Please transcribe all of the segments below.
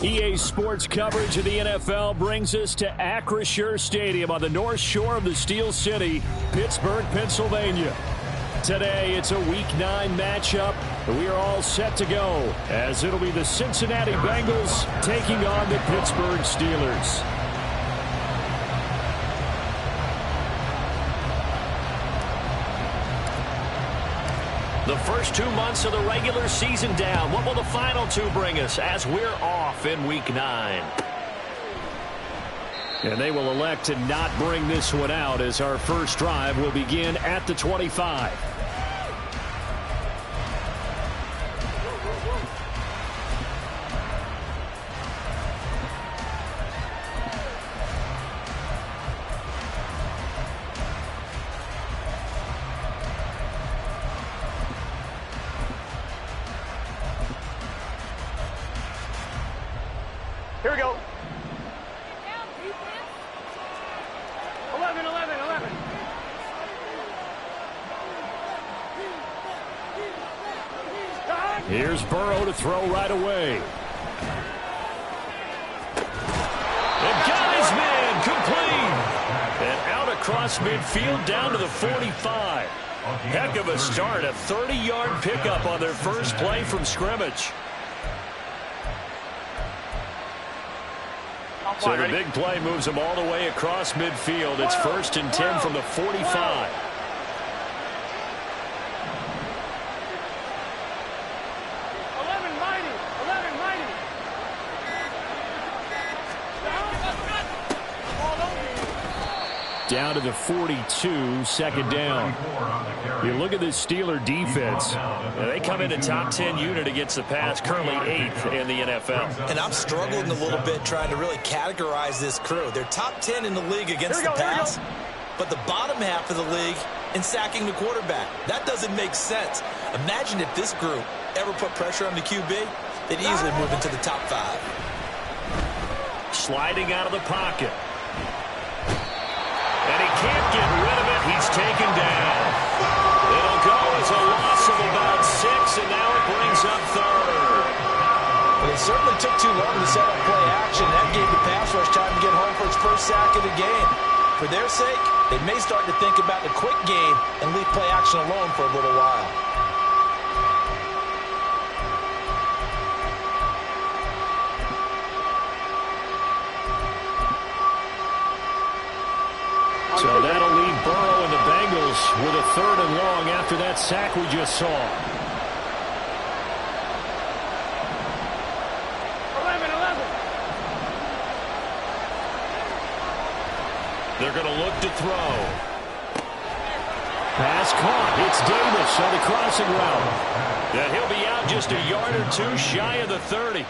EA Sports coverage of the NFL brings us to Acrisure Stadium on the north shore of the Steel City, Pittsburgh, Pennsylvania. Today, it's a Week 9 matchup. We are all set to go, as it'll be the Cincinnati Bengals taking on the Pittsburgh Steelers. The first 2 months of the regular season down. What will the final 2 bring us as we're off in Week 9? And they will elect to not bring this one out, as our first drive will begin at the 25. Here we go. 11, 11, 11. Here's Burrow to throw right away. And got his man complete. And out across midfield down to the 45. Heck of a start. A 30-yard pickup on their first play from scrimmage. So the big play moves them all the way across midfield. It's 1st and 10 from the 45. Down to the 42, second down. You look at this Steeler defense. They come in a top 10 unit against the pass, currently 8th in the NFL. And I'm struggling a little bit trying to really categorize this crew. They're top 10 in the league against the pass, but the bottom half of the league in sacking the quarterback. That doesn't make sense. Imagine if this group ever put pressure on the QB, they'd easily move into the top 5. Sliding out of the pocket. And he can't get rid of it. He's taken down. It'll go as a loss of about 6, and now it brings up 3rd. Well, it certainly took too long to set up play action. That gave the pass rush time to get home for its first sack of the game. For their sake, they may start to think about the quick game and leave play action alone for a little while. So that'll leave Burrow and the Bengals with a 3rd and long after that sack we just saw. 11, 11. They're going to look to throw. Pass caught. It's Davis on the crossing route. And he'll be out just a yard or 2 shy of the 30.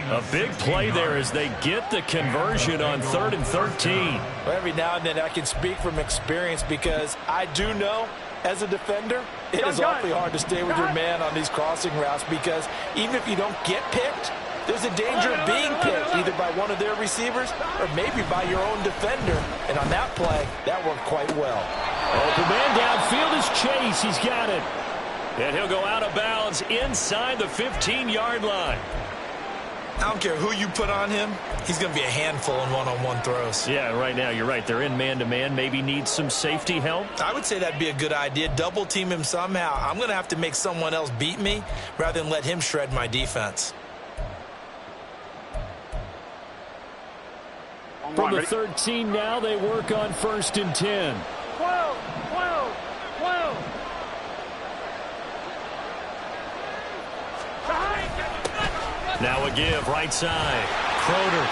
A big play there as they get the conversion on 3rd and 13. Well, every now and then I can speak from experience because I do know as a defender it is awfully hard to stay with your man on these crossing routes because even if you don't get picked, there's a danger of being picked either by one of their receivers or maybe by your own defender. And on that play, that worked quite well. Open man downfield is Chase. He's got it. And he'll go out of bounds inside the 15-yard line. I don't care who you put on him. He's going to be a handful in one-on-one throws. Yeah, right now you're right. They're in man-to-man. Maybe needs some safety help. I would say that'd be a good idea. Double team him somehow. I'm going to have to make someone else beat me rather than let him shred my defense. From the 13 now, they work on 1st and 10. 12, 12, 12. Now a give, right side. Croder.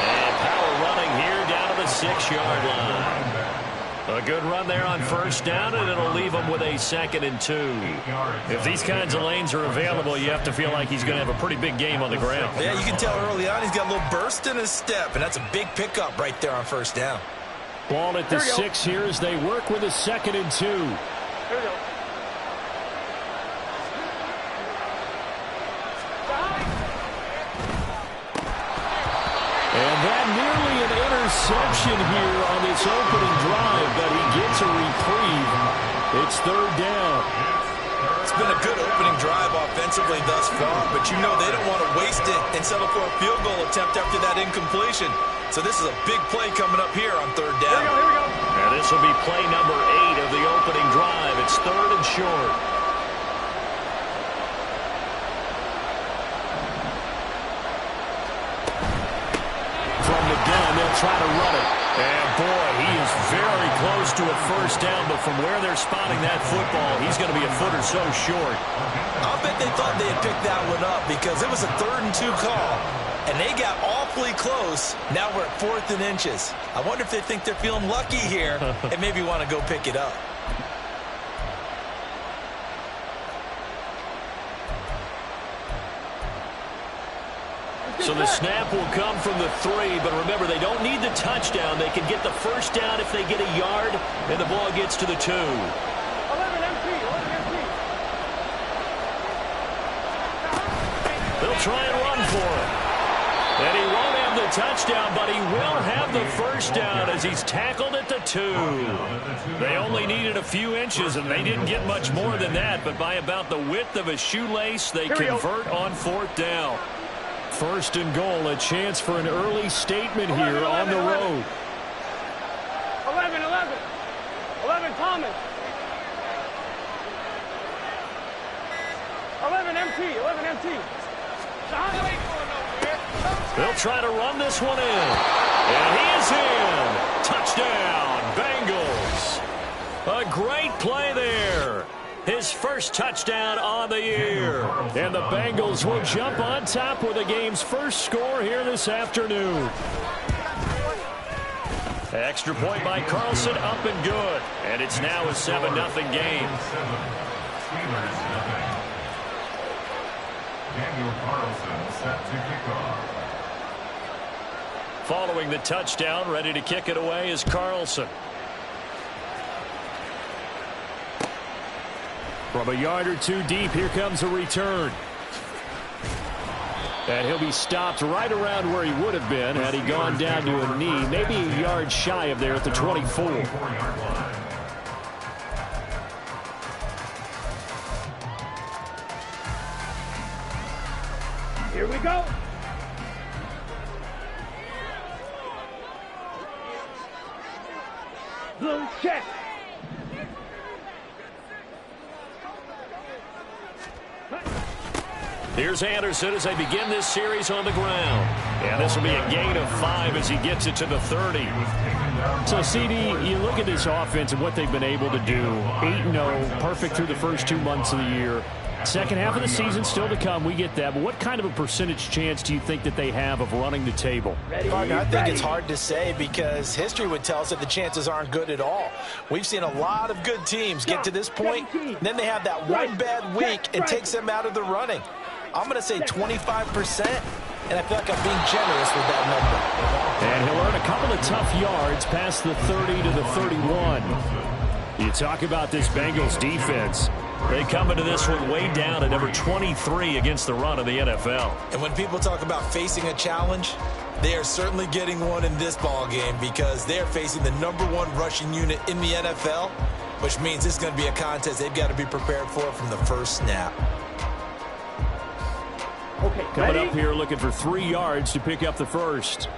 And power running here down to the 6-yard line. A good run there on first down, and it'll leave him with a 2nd and 2. If these kinds of lanes are available, you have to feel like he's going to have a pretty big game on the ground. Yeah, you can tell early on he's got a little burst in his step, and that's a big pickup right there on first down. Ball at the 6 here as they work with a 2nd and 2. Here we go. And that nearly an interception here on this opening drive, but he gets a reprieve. It's 3rd down. It's been a good opening drive offensively thus far, but you know they don't want to waste it and settle for a field goal attempt after that incompletion. So this is a big play coming up here on 3rd down. Here we go. And this will be play number 8 of the opening drive. It's 3rd and short. From the gun, they'll try to run it. And boy, he is very close to a first down, but from where they're spotting that football, he's going to be a foot or so short. I'll bet they thought they had picked that one up because it was a 3rd and 2 call, and they got awfully close. Now we're at 4th and inches. I wonder if they think they're feeling lucky here and maybe want to go pick it up. So the snap will come from the 3, but remember, they don't need the touchdown. They can get the first down if they get a yard, and the ball gets to the 2. 11 MT. They'll try and run for it. And he won't have the touchdown, but he will have the first down as he's tackled at the 2. They only needed a few inches, and they didn't get much more than that, but by about the width of a shoelace, they convert on 4th down. 1st and goal, a chance for an early statement here on the road. 11 Thomas. 11 MT. They'll try to run this one in. And he is in. Touchdown, Bengals. A great play there. His first touchdown on the year. And the Bengals will jump on top with the game's first score here this afternoon. Extra point by Carlson, up and good. And it's now a 7-0 game. Following the touchdown, ready to kick it away is Carlson. From a yard or 2 deep, here comes a return. And he'll be stopped right around where he would have been had he gone down to a knee, maybe a yard shy of there at the 24. Here we go. Blue check. Here's Anderson as they begin this series on the ground. And this will be a gain of 5 as he gets it to the 30. So, CD, you look at this offense and what they've been able to do. 8-0, perfect through the first 2 months of the year. Second half of the season still to come. We get that. But what kind of a percentage chance do you think that they have of running the table? Partner, I think it's hard to say because history would tell us that the chances aren't good at all. We've seen a lot of good teams get to this point. Then they have that one bad week. It takes them out of the running. I'm going to say 25%, and I feel like I'm being generous with that number. And he'll earn a couple of tough yards past the 30 to the 31. You talk about this Bengals defense. They come into this one way down at number 23 against the run of the NFL. And when people talk about facing a challenge, they are certainly getting one in this ball game because they're facing the #1 rushing unit in the NFL, which means this is going to be a contest they've got to be prepared for from the first snap. Okay, coming up here looking for 3 yards to pick up the first.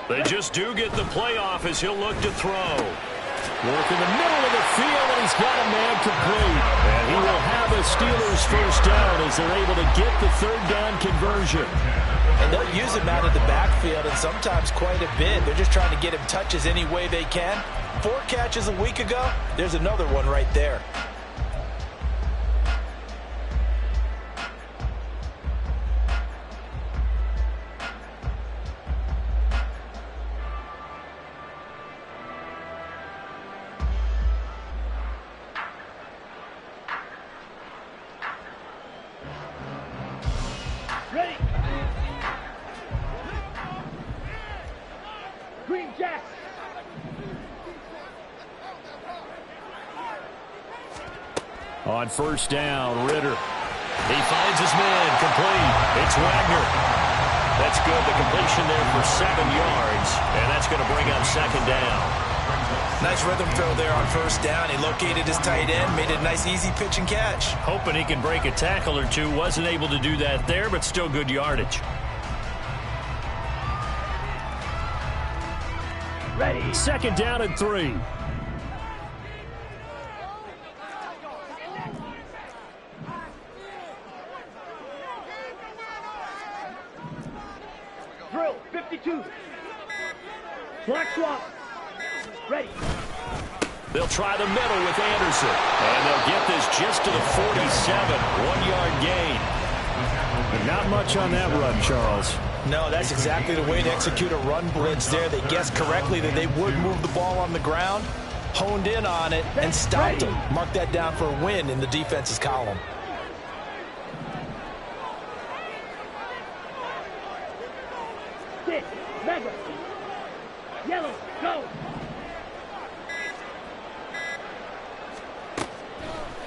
They just do get the playoff as he'll look to throw. Work in the middle of the field, and he's got a man complete. And he will have a Steelers first down as they're able to get the 3rd down conversion. And they'll use him out of the backfield, and sometimes quite a bit. They're just trying to get him touches any way they can. 4 catches a week ago. There's another one right there. Ready. Green Jack. On first down, Ritter. He finds his man, complete. It's Wagner. That's good. The completion there for 7 yards, and that's going to bring up second down. Nice rhythm throw there on first down. He located his tight end, made it a nice easy pitch and catch. Hoping he can break a tackle or two. Wasn't able to do that there, but still good yardage. Ready. Second down and 3. Drill 52. Black swap. Ready. They'll try the middle with Anderson. And they'll get this just to the 47. 1-yard gain. Not much on that run, Charles. No, that's exactly the way to execute a run blitz there. They guessed correctly that they would move the ball on the ground, honed in on it, and stopped them. Mark that down for a win in the defense's column. Six. Lega. Yellow. Go.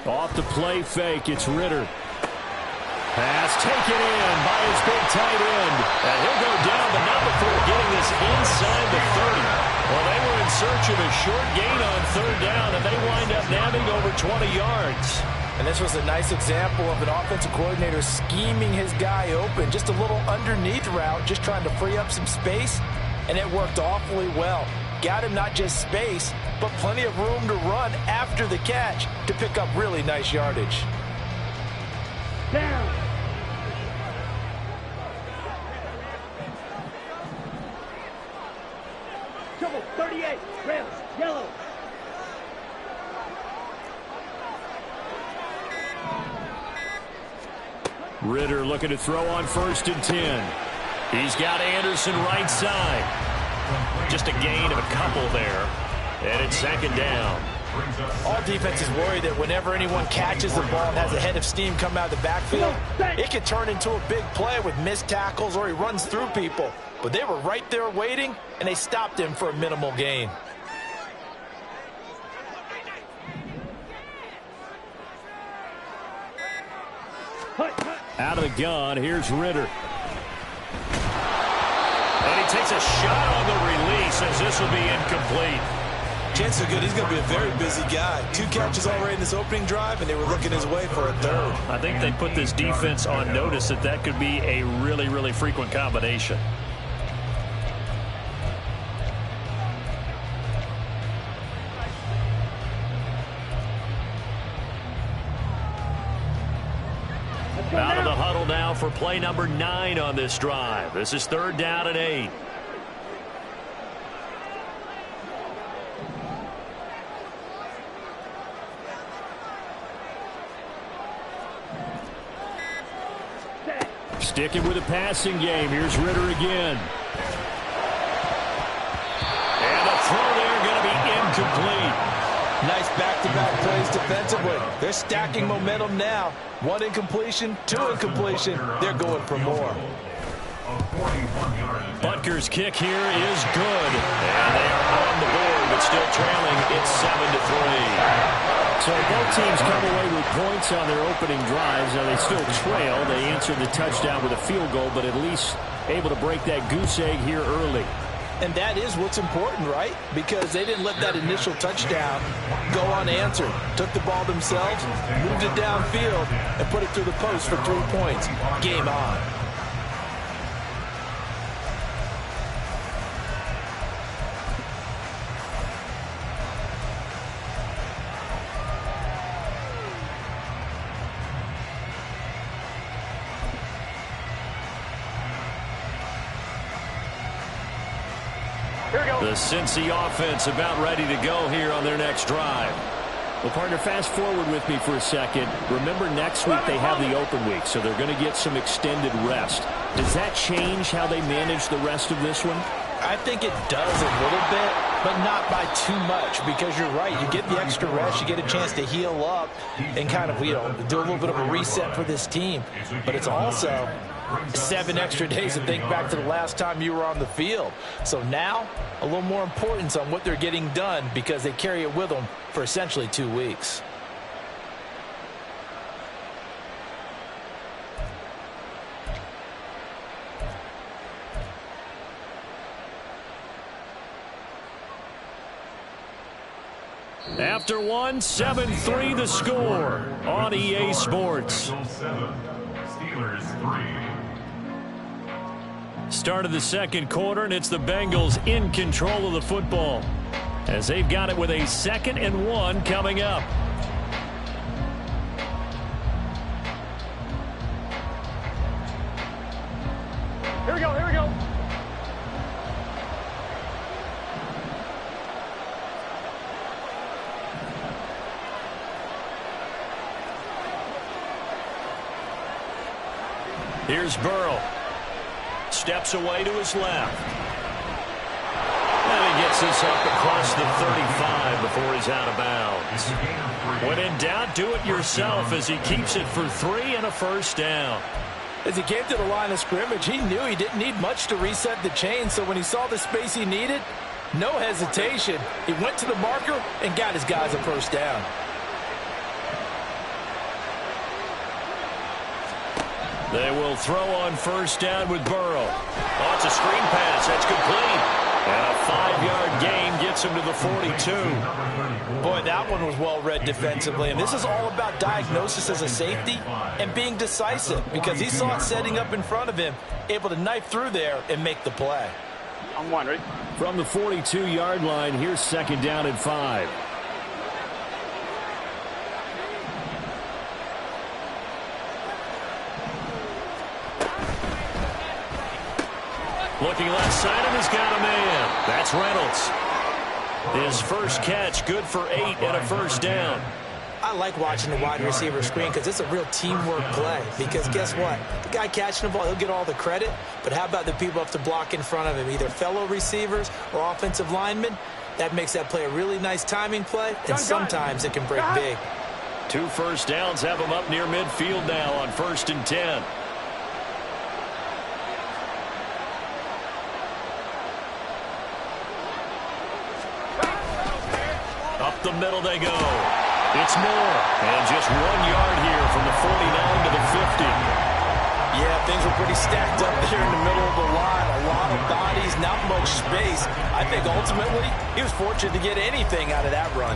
Off the play fake, it's Ritter. Pass taken in by his big tight end. And he'll go down, but not before getting this inside the 30. Well, they were in search of a short gain on third down, and they wind up nabbing over 20 yards. And this was a nice example of an offensive coordinator scheming his guy open. Just a little underneath route, just trying to free up some space, and it worked awfully well. Got him not just space, but plenty of room to run after the catch to pick up really nice yardage. Down. Trouble 38. Rams. Yellow. Ritter looking to throw on first and 10. He's got Anderson right side. Just a gain of a couple there. And it's second down. All defenses worry that whenever anyone catches the ball and has a head of steam come out of the backfield, it could turn into a big play with missed tackles or he runs through people. But they were right there waiting, and they stopped him for a minimal gain. Out of the gun, here's Ritter. And he takes a shot on the release as this will be incomplete. Chances are good he's going to be a very busy guy. 2 catches already in this opening drive, and they were looking his way for a third. I think they put this defense on notice that that could be a really, really frequent combination. Out of the huddle now for play number 9 on this drive. This is third down and 8. Sticking with the passing game. Here's Ritter again. And the throw there going to be incomplete. Nice back-to-back plays defensively. They're stacking momentum now. 1 incompletion, 2 incompletion. They're going for more. Butker's kick here is good. And they are on the board, but still trailing. It's 7-3. So both teams come away with points on their opening drives. Now they still trail. They answered the touchdown with a field goal, but at least able to break that goose egg here early. And that is what's important, right? Because they didn't let that initial touchdown go unanswered. Took the ball themselves, moved it downfield, and put it through the post for 3 points. Game on. The Cincy offense about ready to go here on their next drive. Well, partner, fast forward with me for a second. Remember, next week they have the open week, so they're going to get some extended rest. Does that change how they manage the rest of this one? I think it does a little bit. but not by too much, because you're right. You get the extra rest. You get a chance to heal up and kind of, do a little bit of a reset for this team. But it's also 7 extra days to think back to the last time you were on the field. So now, a little more importance on what they're getting done, because they carry it with them for essentially 2 weeks. After 1, 7-3 the score on EA Sports. Start of the second quarter, and it's the Bengals in control of the football as they've got it with a 2nd and 1 coming up. Here we go, here we go. Here's Burrow. Steps away to his left. And he gets this up across the 35 before he's out of bounds. When in doubt, do it yourself as he keeps it for 3 and a first down. As he came to the line of scrimmage, he knew he didn't need much to reset the chain, so when he saw the space he needed, no hesitation. He went to the marker and got his guys a first down. They will throw on first down with Burrow. Oh, it's a screen pass. That's complete. And a 5-yard gain gets him to the 42. Boy, that one was well read defensively. And this is all about diagnosis as a safety and being decisive, because he saw it setting up in front of him, able to knife through there and make the play. I'm one, ready? From the 42-yard line, here's 2nd down and 5. Looking left side, and he's got a man. That's Reynolds. His first catch, good for 8 and a first down. I like watching the wide receiver screen because it's a real teamwork play. Because guess what? The guy catching the ball, he'll get all the credit. But how about the people up to block in front of him, either fellow receivers or offensive linemen? That makes that play a really nice timing play, and sometimes it can break big. 2 first downs have him up near midfield now on 1st and 10. Up the middle they go. It's Moore. And just 1 yard here from the 49 to the 50. Yeah, things were pretty stacked up there in the middle of the line. A lot of bodies, not much space. I think ultimately he was fortunate to get anything out of that run.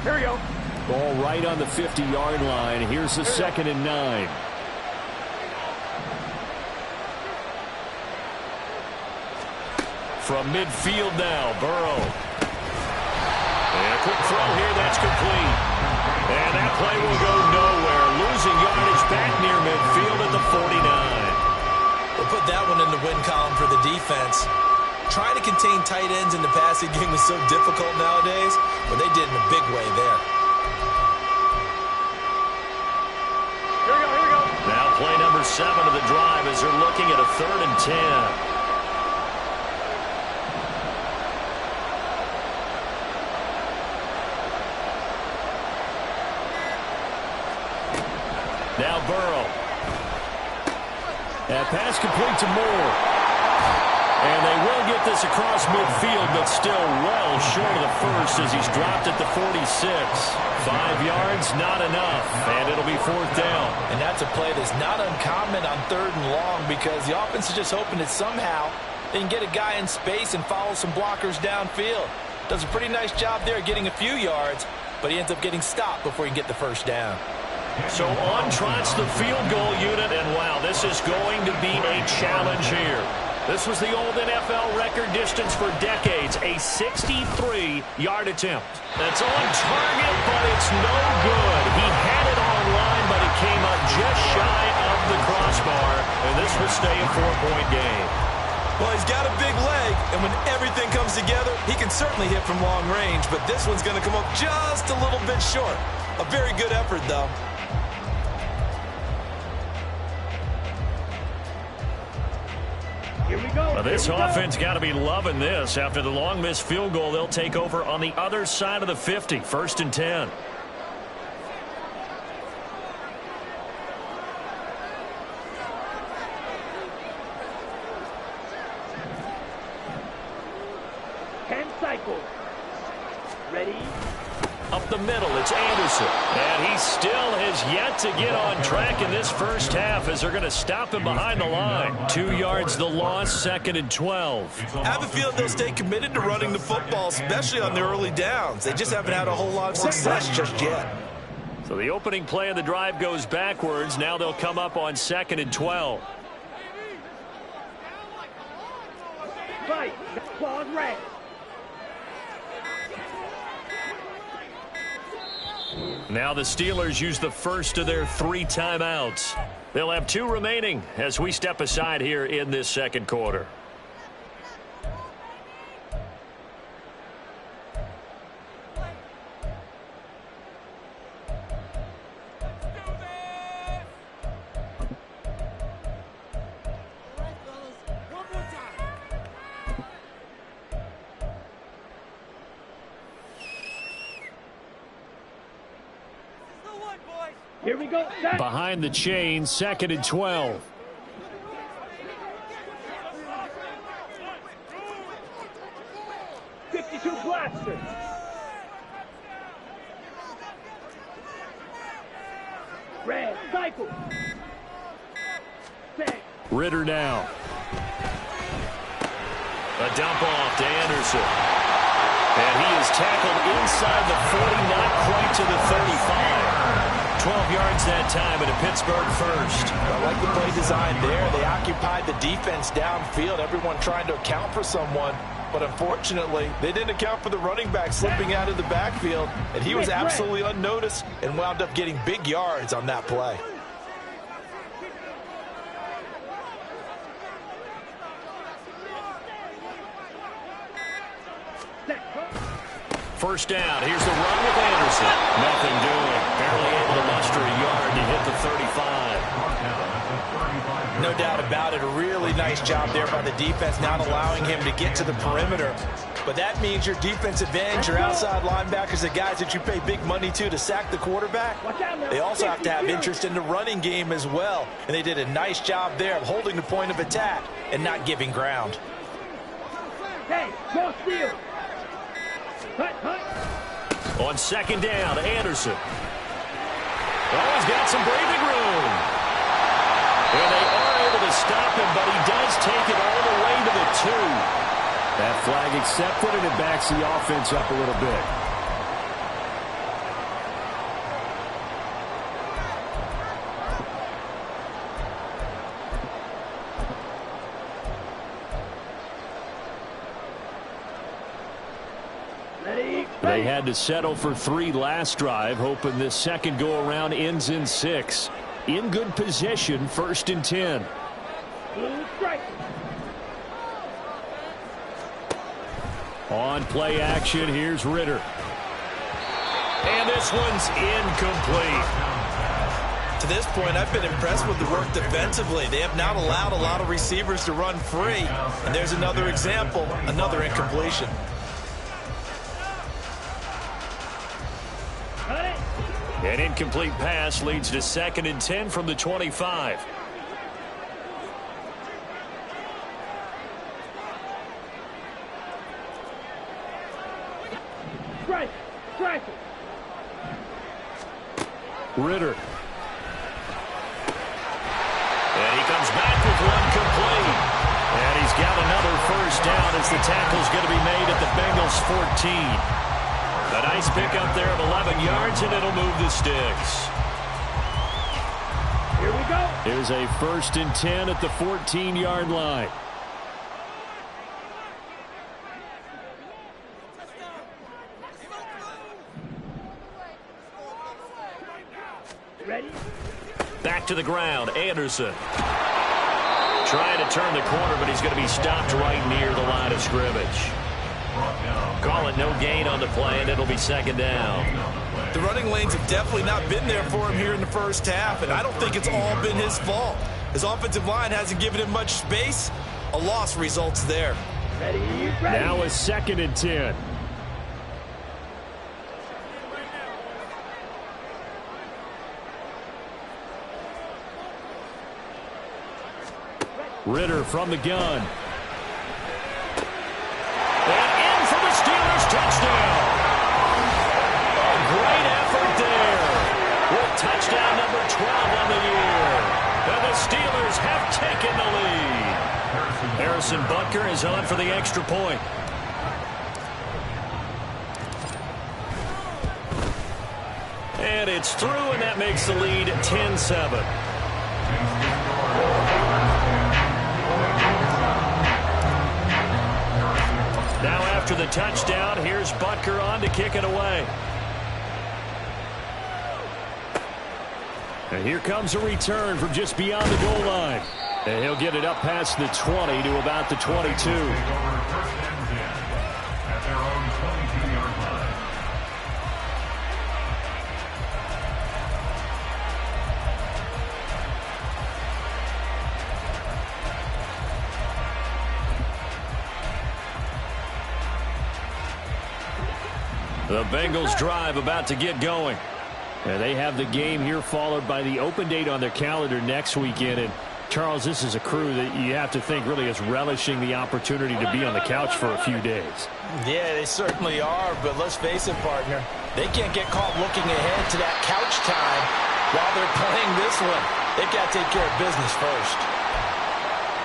Here we go. Ball right on the 50-yard line. Here's the 2nd and 9. From midfield now, Burrow. And a quick throw here, that's complete. And that play will go nowhere. Losing yardage back near midfield at the 49. We'll put that one in the win column for the defense. Trying to contain tight ends in the passing game is so difficult nowadays, but they did in a big way there. Here we go, here we go. Now play number 7 of the drive as they're looking at a 3rd and 10. Now Burrow. That pass complete to Moore. And they will get this across midfield, but still well short of the first as he's dropped at the 46. 5 yards, not enough, and it'll be 4th down. And that's a play that's not uncommon on 3rd and long, because the offense is just hoping that somehow they can get a guy in space and follow some blockers downfield. Does a pretty nice job there getting a few yards, but he ends up getting stopped before he can get the first down. So on trots the field goal unit, and wow, this is going to be a challenge here. This was the old NFL record distance for decades, a 63-yard attempt. That's on target, but it's no good. He had it online, but it came up just shy of the crossbar, and this will stay a 4-point game. Well, he's got a big leg, and when everything comes together, he can certainly hit from long range, but this one's going to come up just a little bit short. A very good effort, though. Here we go. Well, this offense got to be loving this. After the long missed field goal, they'll take over on the other side of the 50. 1st and 10. Cycle. Ready? Up the middle, it's Anderson. And he still has yet to get on track in this first half as they're going to stop him behind the line. 2 yards the loss, 2nd and 12. I have a feeling they'll stay committed to running the football, especially on the early downs. They just haven't had a whole lot of success just yet. So the opening play of the drive goes backwards. Now they'll come up on 2nd and 12. Right. Claws red. Now the Steelers use the first of their 3 timeouts. They'll have 2 remaining as we step aside here in this second quarter. Here we go. Behind the chain, 2nd and 12. Blaster. Red, cycle. Set. Ritter now. A dump off to Anderson. And he is tackled inside the 40, not quite to the 35. 12 yards that time and a Pittsburgh first. I like the play design there. They occupied the defense downfield, everyone trying to account for someone. But unfortunately, they didn't account for the running back slipping out of the backfield, and he was absolutely unnoticed and wound up getting big yards on that play. First down. Here's the run with Anderson. Nothing doing. Barely able to muster a yard to hit the 35. No doubt about it. A really nice job there by the defense, not allowing him to get to the perimeter. But that means your defensive ends, your outside linebackers, the guys that you pay big money to sack the quarterback, they also have to have interest in the running game as well. And they did a nice job there of holding the point of attack and not giving ground. Hey, cross field. On second down, Anderson. Oh, he's got some breathing room. And they are able to stop him, but he does take it all the way to the 2. That flag accepted, and it backs the offense up a little bit. They had to settle for 3 last drive, hoping this second go-around ends in 6. In good position, 1st and 10. On play action, here's Ritter. And this one's incomplete. To this point, I've been impressed with the work defensively. They have not allowed a lot of receivers to run free. And there's another example, another incompletion. An incomplete pass leads to 2nd and 10 from the 25. Strike. Ritter. And he comes back with one complete. And he's got another first down as the tackle's going to be made at the Bengals 14. A nice pickup there of 11 yards, and it'll move the sticks. Here we go. Here's a 1st and 10 at the 14-yard line. Ready? Back to the ground, Anderson. Trying to turn the corner, but he's going to be stopped right near the line of scrimmage. Call it no gain on the play, and it'll be 2nd down. The running lanes have definitely not been there for him here in the first half, and I don't think it's all been his fault. His offensive line hasn't given him much space. A loss results there. Ready. Now a 2nd and 10. Ritter from the gun. And in for the Steelers touchdown. A great effort there. With touchdown number 12 on the year. And the Steelers have taken the lead. Harrison Butker is on for the extra point. And it's through, and that makes the lead 10-7. Now after the touchdown, here's Butker on to kick it away. And here comes a return from just beyond the goal line. And he'll get it up past the 20 to about the 22. The Bengals drive about to get going. And they have the game here followed by the open date on their calendar next weekend. And Charles, this is a crew that you have to think really is relishing the opportunity to be on the couch for a few days. Yeah, they certainly are, but let's face it, partner. They can't get caught looking ahead to that couch time while they're playing this one. They've got to take care of business first.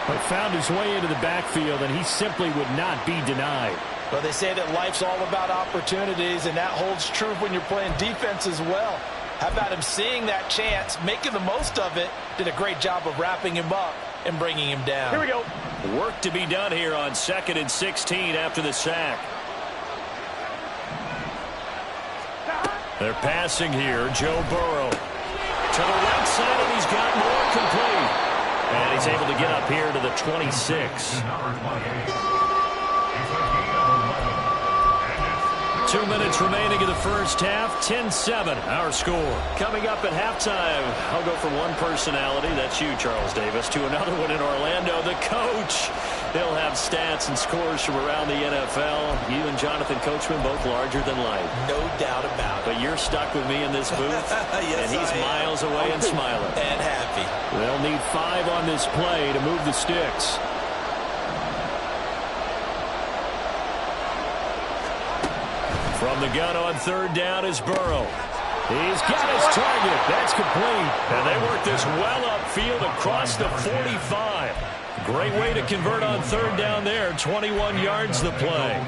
But found his way into the backfield, and he simply would not be denied. Well, they say that life's all about opportunities, and that holds true when you're playing defense as well. How about him seeing that chance, making the most of it, did a great job of wrapping him up and bringing him down. Here we go. Work to be done here on 2nd and 16 after the sack. They're passing here. Joe Burrow to the right side, and he's got more complete. And he's able to get up here to the 26. 2 minutes remaining in the first half. 10-7, our score. Coming up at halftime, I'll go from one personality, that's you, Charles Davis, to another one in Orlando, the coach. He'll have stats and scores from around the NFL. You and Jonathan Coachman, both larger than life. No doubt about it. But you're stuck with me in this booth, yes, and he's miles away and smiling. And happy. They'll need 5 on this play to move the sticks. From the gun on 3rd down is Burrow. He's got his target. That's complete. And they work this well upfield across the 45. Great way to convert on 3rd down there. 21 yards the play.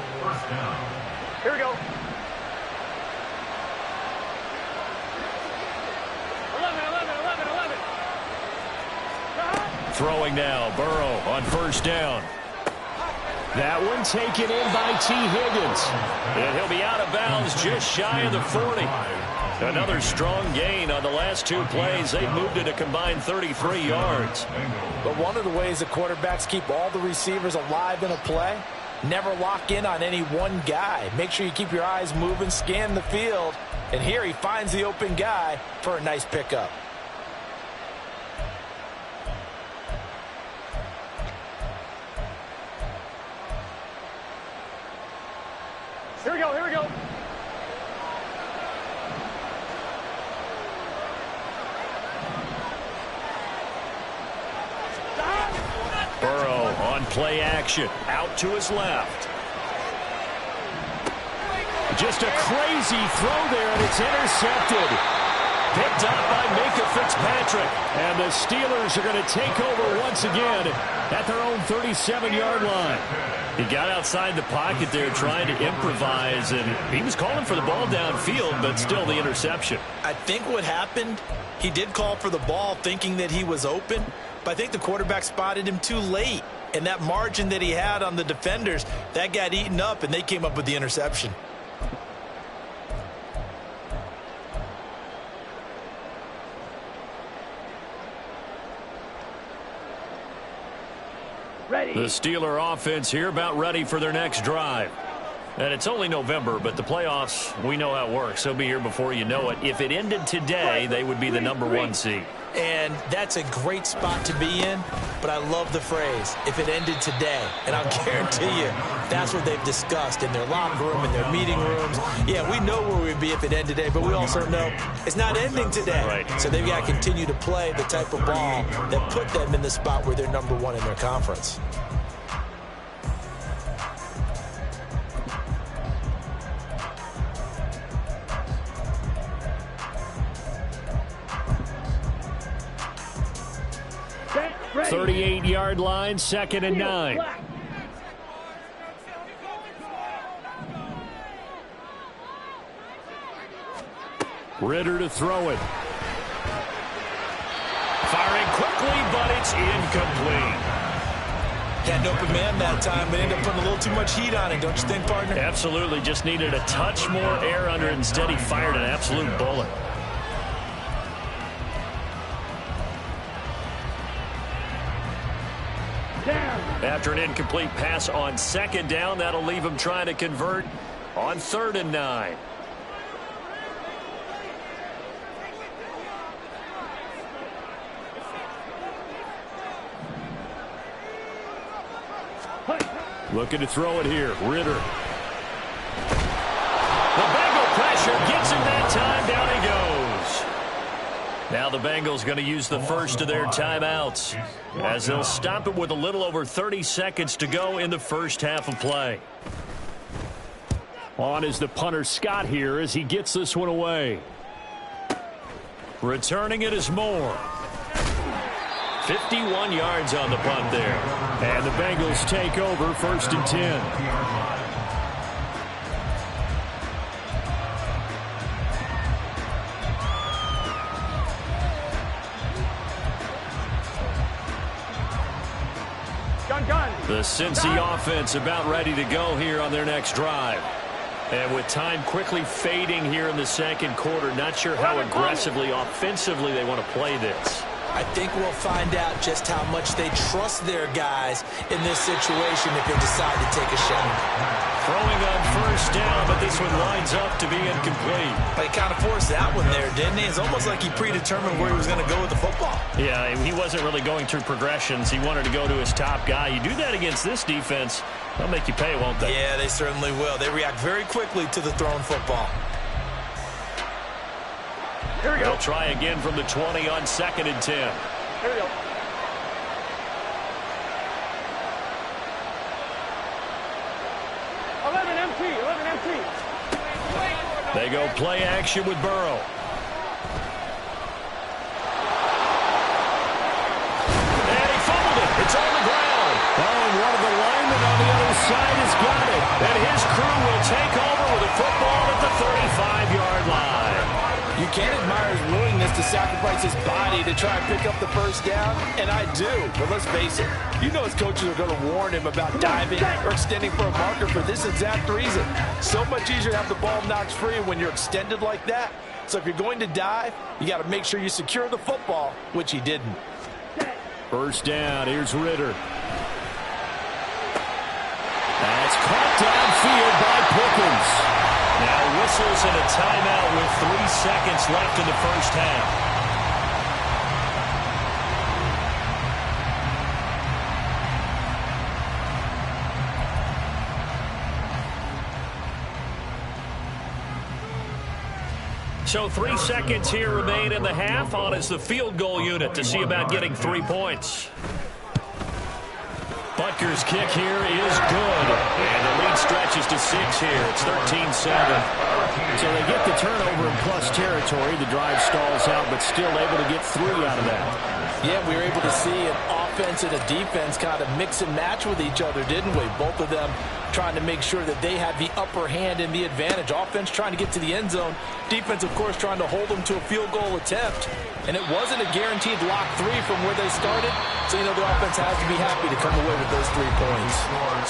Here we go. 11. Throwing now. Burrow on 1st down. That one taken in by T. Higgins. And he'll be out of bounds just shy of the 40. Another strong gain on the last 2 plays. They've moved it a combined 33 yards. But one of the ways the quarterbacks keep all the receivers alive in a play, never lock in on any one guy. Make sure you keep your eyes moving, scan the field. And here he finds the open guy for a nice pickup. Here we go. Burrow on play action. Out to his left. Just a crazy throw there, and it's intercepted. Picked up by Minka Fitzpatrick. And the Steelers are going to take over once again at their own 37-yard line. He got outside the pocket there trying to improvise, and he was calling for the ball downfield, but still the interception. I think what happened, he did call for the ball thinking that he was open, but I think the quarterback spotted him too late. And that margin that he had on the defenders, that got eaten up, and they came up with the interception. Ready. The Steeler offense here about ready for their next drive. And it's only November, but the playoffs, we know how it works. They'll be here before you know it. If it ended today, they would be the #1 seed. And that's a great spot to be in, but I love the phrase, if it ended today. And I'll guarantee you, that's what they've discussed in their locker room, in their meeting rooms. Yeah, we know where we'd be if it ended today, but we also know it's not ending today. Right. So they've got to continue to play the type of ball that put them in the spot where they're #1 in their conference. Ready. 38-yard line, 2nd and 9. Ritter to throw it. Firing quickly, but it's incomplete. Had an open man that time, but ended up putting a little too much heat on it, don't you think, partner? Absolutely. Just needed a touch more air under it. Instead, he fired an absolute bullet. After an incomplete pass on 2nd down, that'll leave him trying to convert on 3rd and 9. Looking to throw it here. Ritter. The Bengal pressure gets him that time. Down he goes. Now the Bengals going to use the first of their timeouts as they'll stop it with a little over 30 seconds to go in the first half of play. On is the punter Scott here as he gets this one away. Returning it is Moore. 51 yards on the punt there. And the Bengals take over 1st and 10. The Cincy offense about ready to go here on their next drive. And with time quickly fading here in the 2nd quarter, not sure how aggressively, offensively they want to play this. I think we'll find out just how much they trust their guys in this situation if they decide to take a shot. Throwing on 1st down, but this one lines up to be incomplete. But he kind of forced that one there, didn't he? It's almost like he predetermined where he was going to go with the football. Yeah, he wasn't really going through progressions. He wanted to go to his top guy. You do that against this defense, they'll make you pay, won't they? Yeah, they certainly will. They react very quickly to the thrown football. Here we go. They'll try again from the 20 on 2nd and 10. Here we go. They go play action with Burrow. And he fumbled it. It's on the ground. Oh, and one of the linemen on the other side has got it. And his crew will take over with a football at the 35-yard line. You can't admire his willingness to sacrifice his body to try and pick up the 1st down, and I do. But let's face it, you know his coaches are going to warn him about diving or extending for a marker for this exact reason. So much easier to have the ball knocked free when you're extended like that. So if you're going to dive, you got to make sure you secure the football, which he didn't. 1st down, here's Ritter. That's caught downfield by Pickens. Now whistles and a timeout with 3 seconds left in the 1st half. So 3 seconds here remain in the half. On is the field goal unit to see about getting 3 points. Butker's kick here is good. And the lead stretches to 6 here. It's 13-7. So they get the turnover in plus territory. The drive stalls out, but still able to get 3 out of that. Yeah, we were able to see an offense and a defense kind of mix and match with each other, didn't we? Both of them trying to make sure that they had the upper hand and the advantage. Offense trying to get to the end zone. Defense, of course, trying to hold them to a field goal attempt. And it wasn't a guaranteed lock 3 from where they started. So, you know, the offense has to be happy to come away with those 3 points.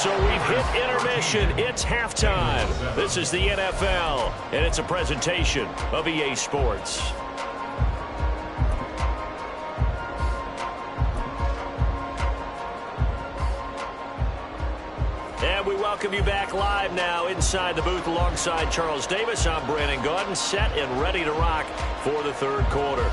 So we've hit intermission. It's halftime. This is the NFL, and it's a presentation of EA Sports. And we welcome welcome you back live now inside the booth alongside Charles Davis. I'm Brandon Gaudin, set and ready to rock for the third quarter.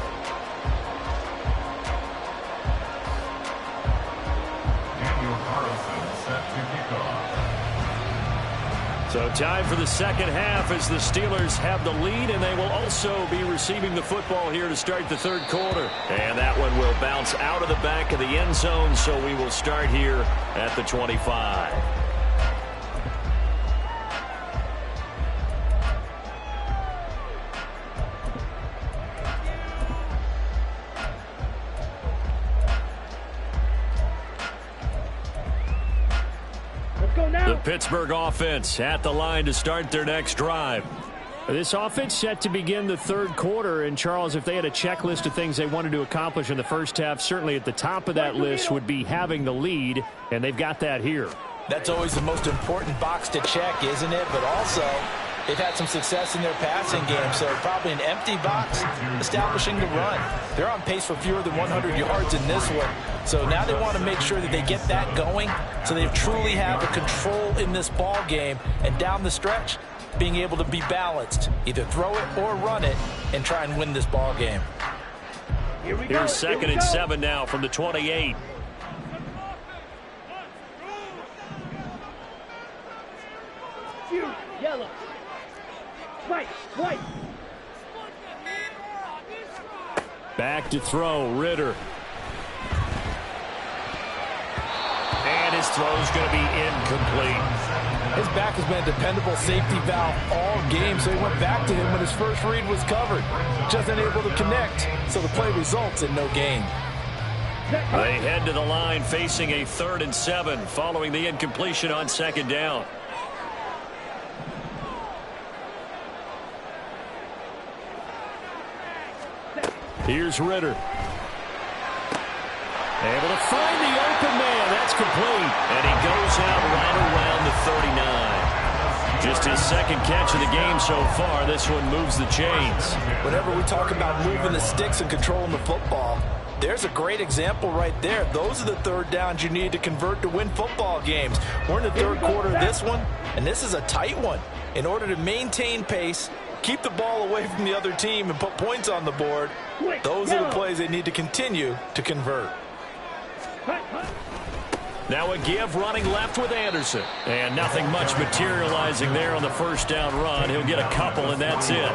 So time for the second half as the Steelers have the lead, and they will also be receiving the football here to start the third quarter. And that one will bounce out of the back of the end zone, so we will start here at the 25. The Pittsburgh offense at the line to start their next drive. This offense set to begin the third quarter. And, Charles, if they had a checklist of things they wanted to accomplish in the first half, certainly at the top of that list would be having the lead, and they've got that here. That's always the most important box to check, isn't it? But also, they've had some success in their passing game, so probably an empty box establishing the run. They're on pace for fewer than 100 yards in this one. So now they want to make sure that they get that going so they truly have a control in this ball game. And down the stretch, being able to be balanced. Either throw it or run it and try and win this ball game. Here's second and 7 now from the 28. Yellow. White. Back to throw, Ritter. And his throw's going to be incomplete. His back has been a dependable safety valve all game, so he went back to him when his first read was covered. Just unable to connect, so the play results in no gain. They head to the line facing a 3rd and 7 following the incompletion on second down. Here's Ritter. Able to find the open man. That's complete. And he goes out right around the 39. Just his second catch of the game so far. This one moves the chains. Whenever we talk about moving the sticks and controlling the football, there's a great example right there. Those are the third downs you need to convert to win football games. We're in the third quarter of this one, and this is a tight one. In order to maintain pace, keep the ball away from the other team, and put points on the board, those are the plays they need to continue to convert. Now a give running left with Anderson. And nothing much materializing there on the first down run. He'll get a couple, and that's it.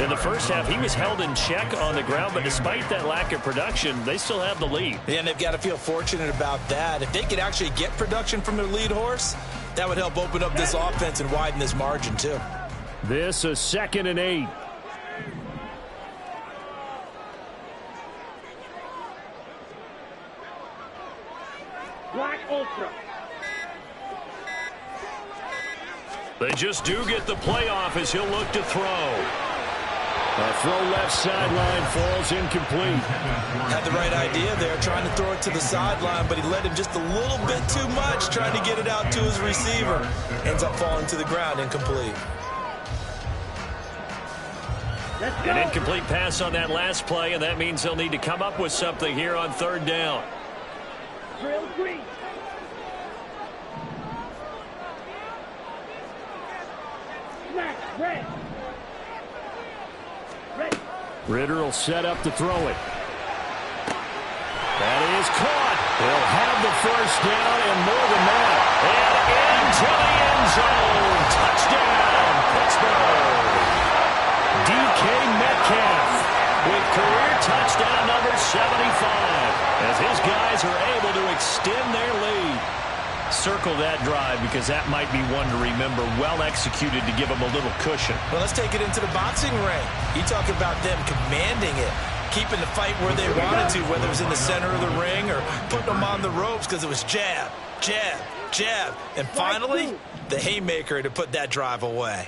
In the first half, he was held in check on the ground, but despite that lack of production, they still have the lead. Yeah, and they've got to feel fortunate about that. If they could actually get production from their lead horse, that would help open up this offense and widen this margin, too. This is 2nd and 8. Black Ultra. They just do get the playoff as he'll look to throw. A throw left sideline falls incomplete. Had the right idea there, trying to throw it to the sideline, but he led him just a little bit too much, trying to get it out to his receiver. Ends up falling to the ground, incomplete. An incomplete pass on that last play, and that means they'll need to come up with something here on 3rd down. Drill green. Red. Ritter will set up to throw it. That is caught. He'll have the first down and more than that. And into the end zone. Touchdown, Pittsburgh. DK Metcalf with career touchdown number 75 as his guys are able to extend their lead. Circle that drive because that might be one to remember. Well executed to give them a little cushion. Well, let's take it into the boxing ring. You talk about them commanding it, keeping the fight where they wanted to, whether it was in the center of the ring or putting them on the ropes because it was jab, jab, jab. And finally, the haymaker to put that drive away.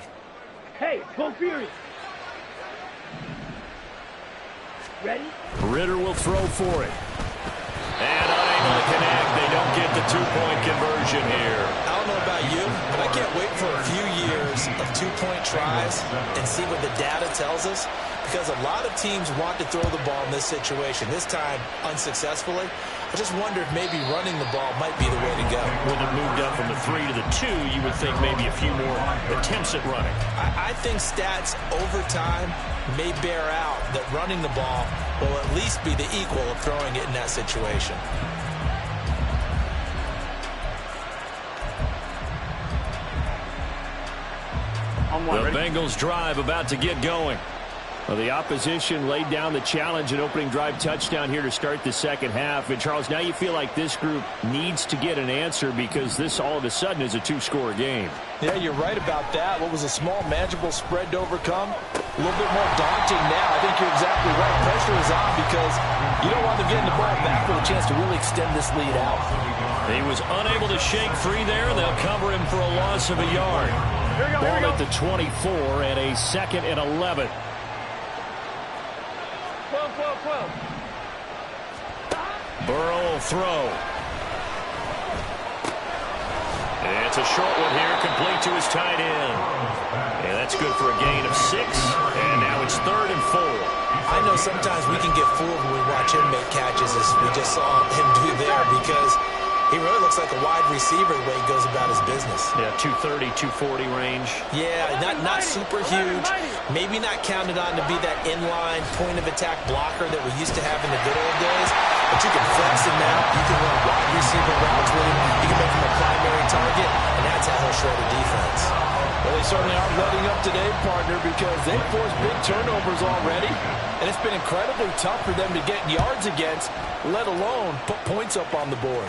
Hey, go Fury. Ready? Ritter will throw for it. And unable to connect. They don't get the 2-point conversion here. I don't know about you, but I can't wait for a few years mix of two-point tries and see what the data tells us? Because a lot of teams want to throw the ball in this situation. This time, unsuccessfully. I just wonder if maybe running the ball might be the way to go. With it moved up from the 3 to the 2, you would think maybe a few more attempts at running. I think stats over time may bear out that running the ball will at least be the equal of throwing it in that situation. The Bengals drive about to get going. Well, the opposition laid down the challenge, an opening drive touchdown here to start the second half. And, Charles, now you feel like this group needs to get an answer because this all of a sudden is a two-score game. Yeah, you're right about that. What was a small, manageable spread to overcome, a little bit more daunting now. I think you're exactly right. Pressure is on because you don't want them getting the ball back with a chance to really extend this lead out. He was unable to shake free there, and they'll cover him for a loss of a yard. Ball at the 24 and a 2nd and 11. 12. Burrow will throw. And it's a short one here, complete to his tight end. And that's good for a gain of 6. And now it's 3rd and 4. I know sometimes we can get fooled when we watch him make catches, as we just saw him do there, because he really looks like a wide receiver the way he goes about his business. Yeah, 230, 240 range. Yeah, not super huge. Maybe not counted on to be that inline point-of-attack blocker that we used to have in the good old days. But you can flex him now. You can run wide receiver routes with him. You can make him a primary target, and that's how he'll shred a defense. Well, they certainly aren't letting up today, partner, because they've forced big turnovers already. And it's been incredibly tough for them to get yards against, let alone put points up on the board.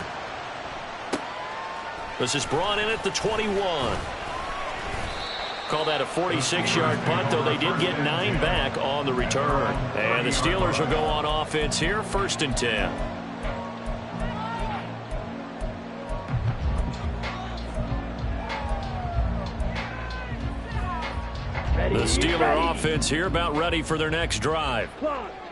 This is brought in at the 21. Call that a 46-yard punt, though they did get 9 back on the return. And the Steelers will go on offense here, 1st and 10. The Steeler offense here about ready for their next drive.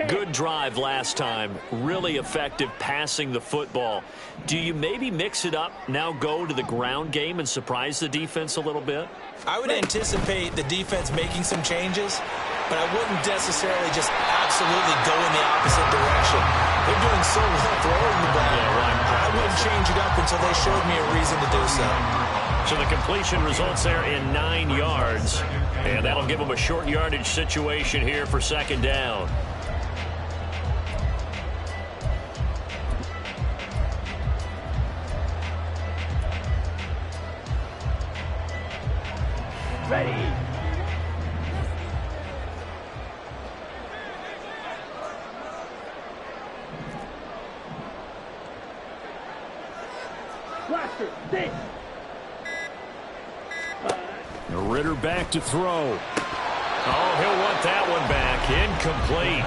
Good drive last time. Really effective passing the football. Do you maybe mix it up, now go to the ground game and surprise the defense a little bit? I would anticipate the defense making some changes, but I wouldn't necessarily just absolutely go in the opposite direction. They're doing so well throwing the ball. I wouldn't change it up until they showed me a reason to do so. So the completion results there in 9 yards. And that'll give them a short yardage situation here for 2nd down. Ready. Blaster, sit. Ritter back to throw. Oh, he'll want that one back. Incomplete.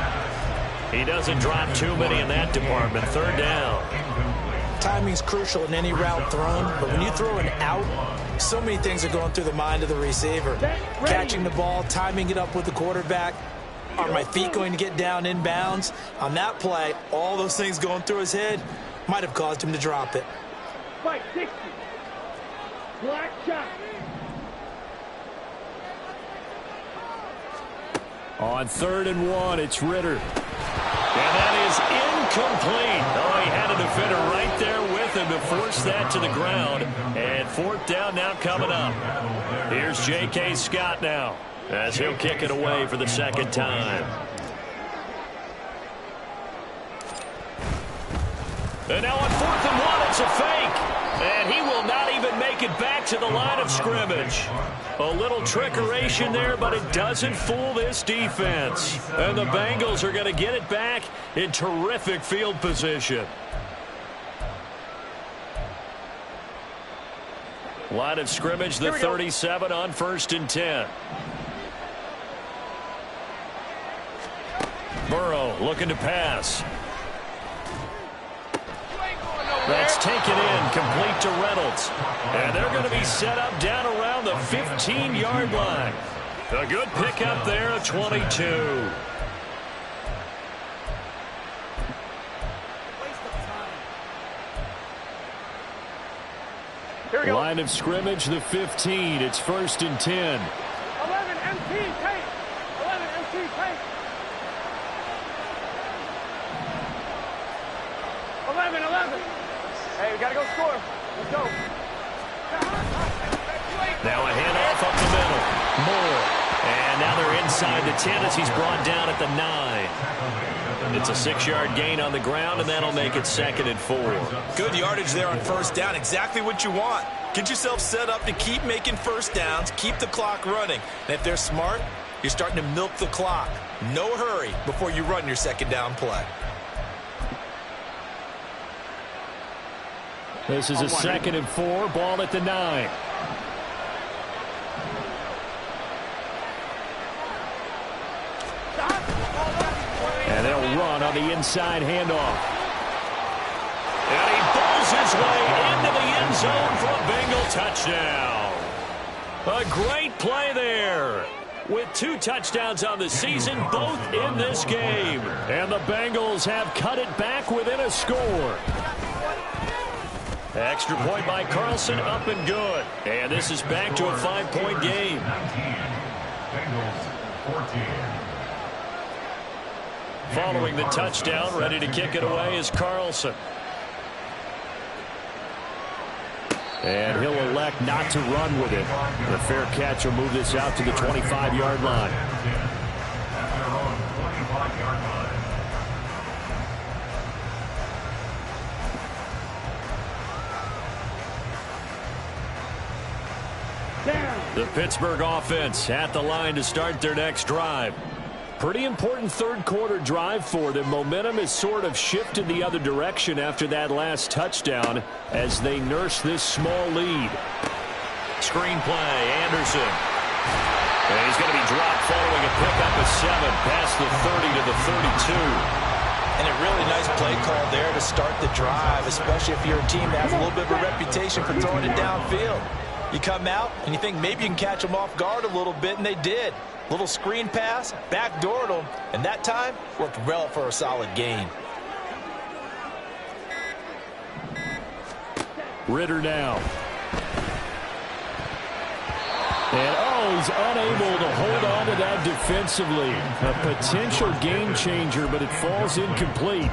He doesn't drop too many in that department. 3rd down. Timing's crucial in any route thrown, but when you throw an out, so many things are going through the mind of the receiver. Catching the ball, timing it up with the quarterback. Are my feet going to get down in bounds? On that play, all those things going through his head might have caused him to drop it. Fight 60. Black shot. On 3rd and 1, it's Ritter. And that is incomplete. Oh, he had a defender right there with him to force that to the ground. And 4th down now coming up. Here's J.K. Scott now as he'll kick it away for the 2nd time. And now on 4th and 1, it's a fake. And he will not even make it back to the line of scrimmage. A little trickeration there, but it doesn't fool this defense. And the Bengals are going to get it back in terrific field position. Line of scrimmage, the 37 on 1st and 10. Burrow looking to pass. That's taken in, complete to Reynolds. And they're going to be set up down around the 15-yard line. A good pickup there of 22. Here Line of scrimmage, the 15. It's 1st and 10. 11 MT, take. 11 MT, take. 11. Hey, we got to go score. Let's go. Now a handoff up the middle. Moore. And now they're inside the 10 as he's brought down at the 9. It's a 6-yard gain on the ground, and that'll make it 2nd and 4. Good yardage there on 1st down. Exactly what you want. Get yourself set up to keep making 1st downs, keep the clock running. And if they're smart, you're starting to milk the clock. No hurry before you run your 2nd down play. This is a 2nd and 4. Ball at the 9. And they'll run on the inside handoff. And he bowls his way into the end zone for a Bengal touchdown. A great play there. With 2 touchdowns on the season, both in this game. And the Bengals have cut it back within a score. Extra point by Carlson, up and good. And this is back to a 5-point game. Following the touchdown, ready to kick it away is Carlson. And he'll elect not to run with it. The fair catch will move this out to the 25-yard line. The Pittsburgh offense at the line to start their next drive. Pretty important 3rd quarter drive for them. Momentum has sort of shifted the other direction after that last touchdown as they nurse this small lead. Screen play, Anderson. And he's going to be dropped following a pickup of 7 past the 30 to the 32. And a really nice play call there to start the drive, especially if you're a team that has a little bit of a reputation for throwing it downfield. You come out and you think maybe you can catch them off guard a little bit, and they did. Little screen pass, backdoored them, and that time worked well for a solid gain. Ritter now. And, he's unable to hold on to that defensively. A potential game changer, but it falls incomplete.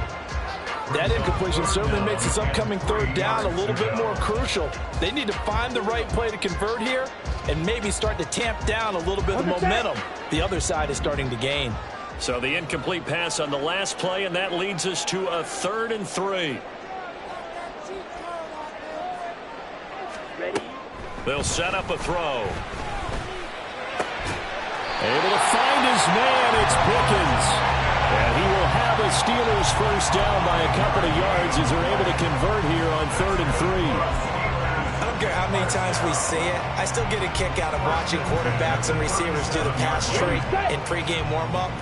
That incompletion certainly makes this upcoming 3rd down a little bit more crucial. They need to find the right play to convert here and maybe start to tamp down a little bit of momentum. The other side is starting to gain. So the incomplete pass on the last play, and that leads us to a 3rd and 3. Ready? They'll set up a throw. Able to find his man. It's Pickens. And he will have a Steelers 1st down by a couple of yards as they're able to convert here on 3rd and 3. I don't care how many times we see it. I still get a kick out of watching quarterbacks and receivers do the pass tree in pregame warm-up.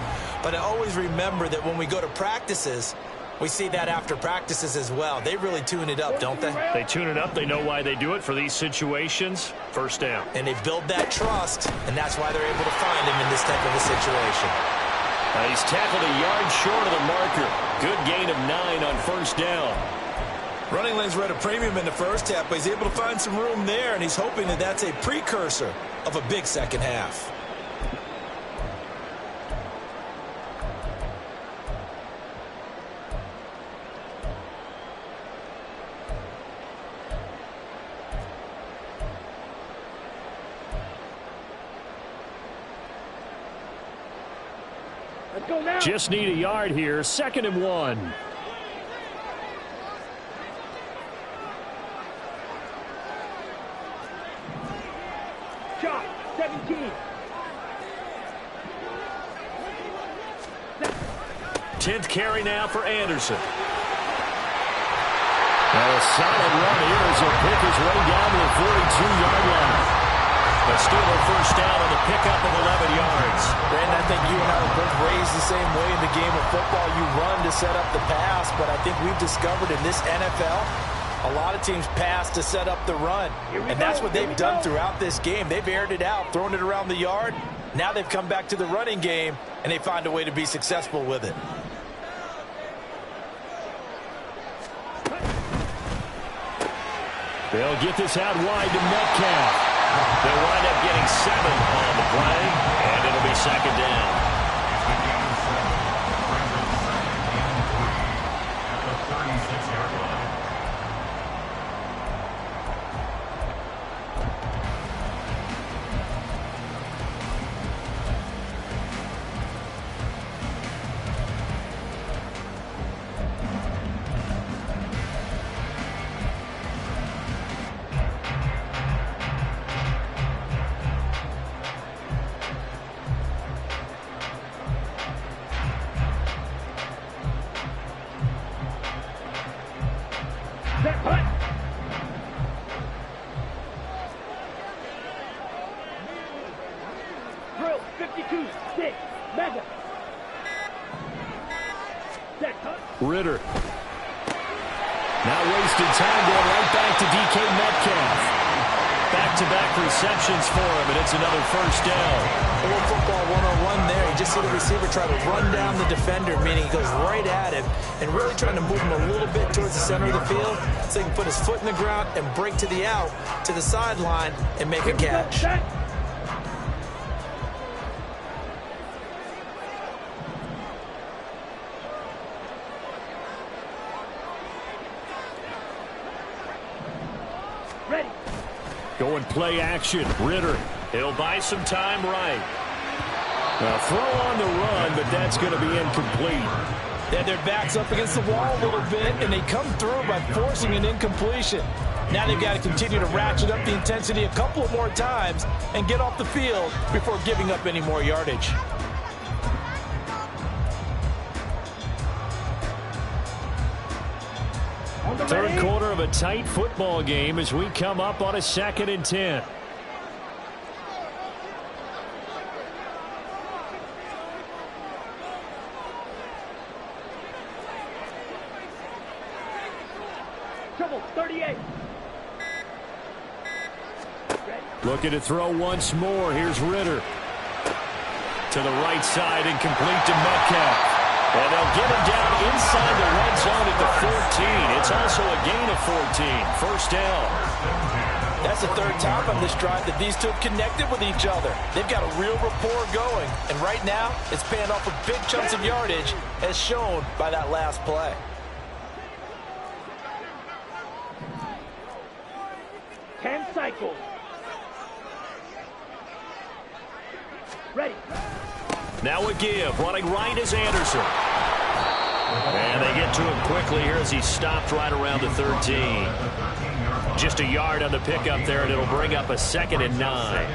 But I always remember that when we go to practices, we see that after practices as well. They really tune it up, don't they? They tune it up. They know why they do it for these situations. 1st down. And they build that trust, and that's why they're able to find him in this type of a situation. He's tackled a yard short of the marker. Good gain of 9 on 1st down. Running lanes were at a premium in the 1st half, but he's able to find some room there, and he's hoping that that's a precursor of a big 2nd half. Let's go now. Just need a yard here. 2nd and 1. Shot, 17. 10th carry now for Anderson. Now a solid run here as he'll pick his way down to the 42-yard line. But still a 1st down on the pickup of 11 yards. Brandon, I think you and I were both raised the same way in the game of football. You run to set up the pass, but I think we've discovered in this NFL, a lot of teams pass to set up the run. And that's what they've done throughout this game. They've aired it out, thrown it around the yard. Now they've come back to the running game, and they find a way to be successful with it. They'll get this out wide to Metcalf. They'll wind up getting 7 on the play, and it'll be second down. Drill 52, 6, Lega. Ritter. Not wasting time, going right back to DK Metcalf. Back-to-back receptions for him, and it's another first down. A little football 101 there. You just see the receiver try to run down the defender, meaning he goes right at him and really trying to move him a little bit towards the center of the field so he can put his foot in the ground and break to the out, to the sideline, and make a catch. Ready. Going play action. Ritter. He'll buy some time right. Now throw on the run, but that's going to be incomplete. They had their backs up against the wall a little bit, and they come through by forcing an incompletion. Now they've got to continue to ratchet up the intensity a couple of more times and get off the field before giving up any more yardage. Third quarter of a tight football game as we come up on a 2nd and 10. Trouble 38. Looking to throw once more. Here's Ritter. To the right side, incomplete to Metcalf. And they'll get him down inside the red zone at the 14. It's also a gain of 14. First down. That's the third time on this drive that these two have connected with each other. They've got a real rapport going. And right now, it's paying off with big chunks of yardage, as shown by that last play. Ten cycles. Ready. Now a give. Running right is Anderson. And they get to him quickly here as he stopped right around the 13. Just a yard on the pickup there, and it'll bring up a 2nd and 9.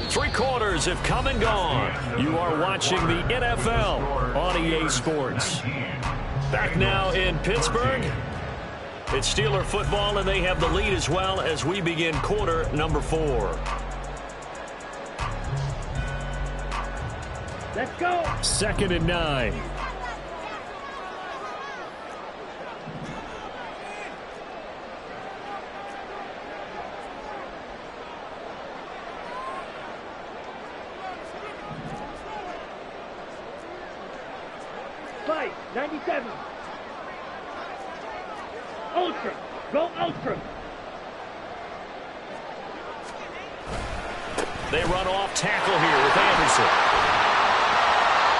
3 quarters have come and gone. You are watching the NFL on EA Sports. Back now in Pittsburgh. It's Steeler football, and they have the lead as well as we begin quarter number 4. Let's go. 2nd and 9. Fight 97. Ultra. Go Ultra. They run off tackle here with Anderson.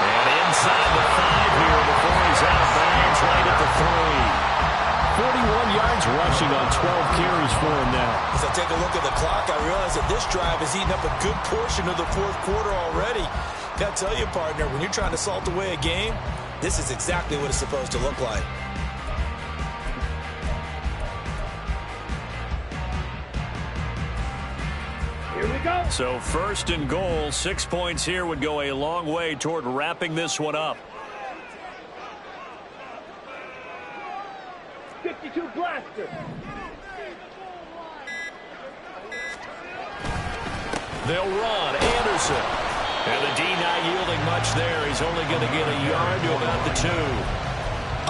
And inside the 5 here before he's out of bounds right at the 3. 41 yards rushing on 12 carries for him now. As I take a look at the clock, I realize that this drive has eaten up a good portion of the 4th quarter already. Got to tell you, partner, when you're trying to salt away a game, this is exactly what it's supposed to look like. Here we go. So 1st and goal, 6 points here would go a long way toward wrapping this one up. 52 blaster. They'll run. Anderson. And the D not yielding much there. He's only going to get a yard to about the 2.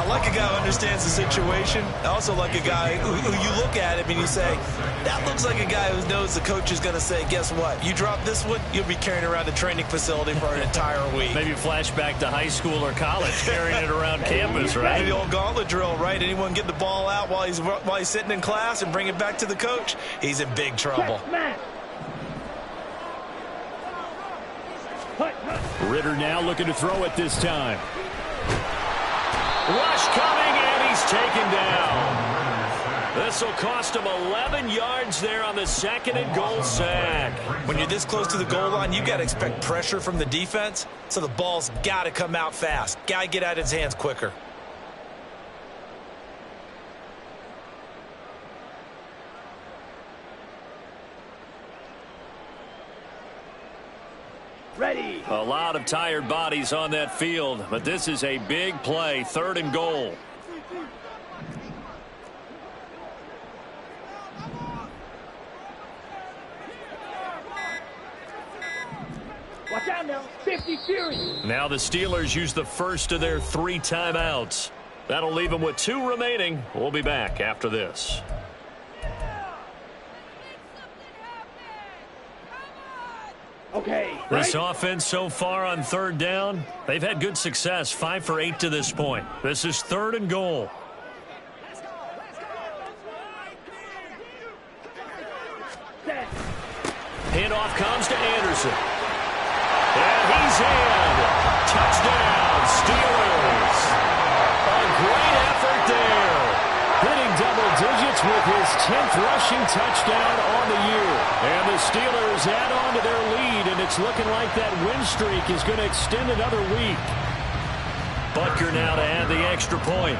I like a guy who understands the situation. I also like a guy who you look at him and you say, that looks like a guy who knows the coach is going to say, guess what? You drop this one, you'll be carrying around the training facility for an entire week. Maybe flashback to high school or college, carrying it around campus, right? Maybe the old gauntlet drill, right? Anyone get the ball out while he's sitting in class and bring it back to the coach? He's in big trouble. Ritter now looking to throw it this time. Rush coming, and he's taken down. This will cost him 11 yards there on the 2nd and goal sack. When you're this close to the goal line, you got to expect pressure from the defense, so the ball's got to come out fast. Got to get out of his hands quicker. Ready. A lot of tired bodies on that field, but this is a big play, 3rd and goal. Watch out now. 50 Fury. Now the Steelers use the first of their 3 timeouts. That'll leave them with 2 remaining. We'll be back after this. Okay. This offense so far on 3rd down, they've had good success, 5 for 8 to this point. This is 3rd and goal. Handoff comes to Anderson. And he's in. Touchdown, Steelers. A great effort there. Hitting double digits with his 10th rushing touchdown on the year. And the Steelers add on to their lead, and it's looking like that win streak is going to extend another week. Butker now to add the extra point.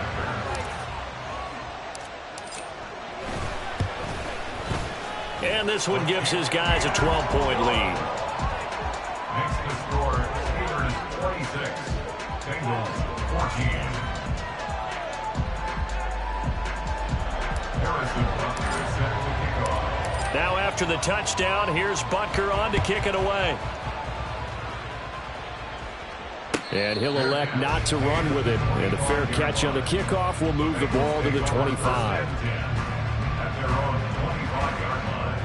And this one gives his guys a 12-point lead. Next to score, Steelers 26, Bengals 14. Now after the touchdown, here's Butker on to kick it away. And he'll elect not to run with it. And a fair catch on the kickoff will move the ball to the 25. At their own 25-yard line.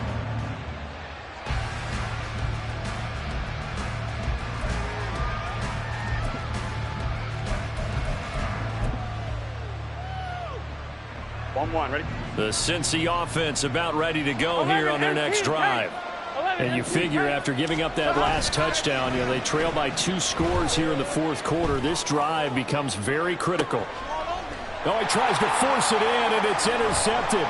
Ready? The Cincy offense about ready to go here on their next drive. And you figure after giving up that last touchdown, they trail by 2 scores here in the 4th quarter. This drive becomes very critical. Oh, he tries to force it in, and it's intercepted.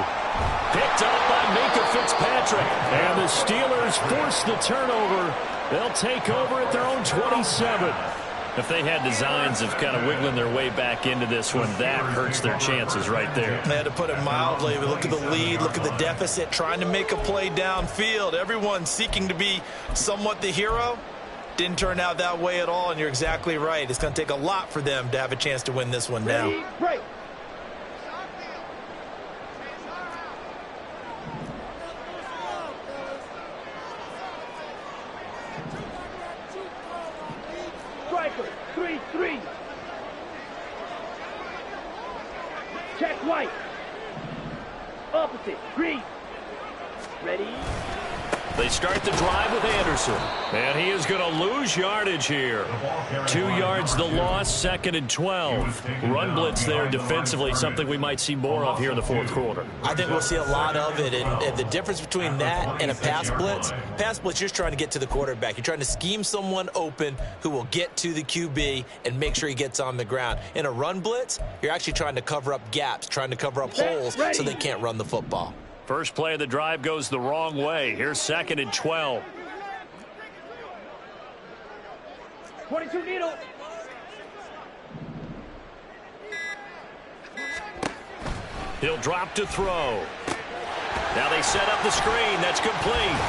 Picked up by Minka Fitzpatrick. And the Steelers force the turnover. They'll take over at their own 27. If they had designs of kind of wiggling their way back into this one, that hurts their chances right there. They had to put it mildly. Look at the lead. Look at the deficit. Trying to make a play downfield. Everyone seeking to be somewhat the hero. Didn't turn out that way at all, and you're exactly right. It's going to take a lot for them to have a chance to win this one now. Ready, break. Striker, 3-3. Check right. Opposite, green. Ready? They start the drive with Anderson. And he is going to lose yardage here. 2 yards the loss, 2nd and 12. Run blitz there defensively, something we might see more of here in the 4th quarter. I think we'll see a lot of it. And the difference between that and a pass blitz, you're just trying to get to the quarterback. You're trying to scheme someone open who will get to the QB and make sure he gets on the ground. In a run blitz, you're actually trying to cover up gaps, trying to cover up holes so they can't run the football. First play of the drive goes the wrong way. Here's 2nd and 12. 22 needle. He'll drop to throw. Now they set up the screen. That's complete.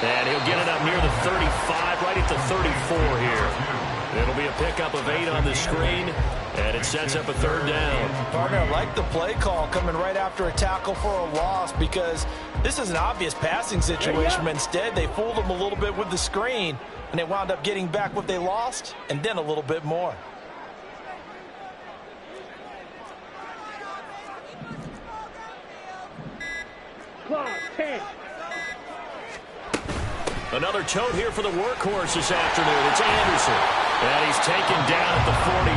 And he'll get it up near the 35, right at the 34 here. It'll be a pickup of 8 on the screen, and it sets up a 3rd down. Partner, I like the play call coming right after a tackle for a loss because this is an obvious passing situation. Instead, they fooled them a little bit with the screen, and they wound up getting back what they lost and then a little bit more. close. 10. Another tote here for the workhorse this afternoon. It's Anderson. And he's taken down at the 43,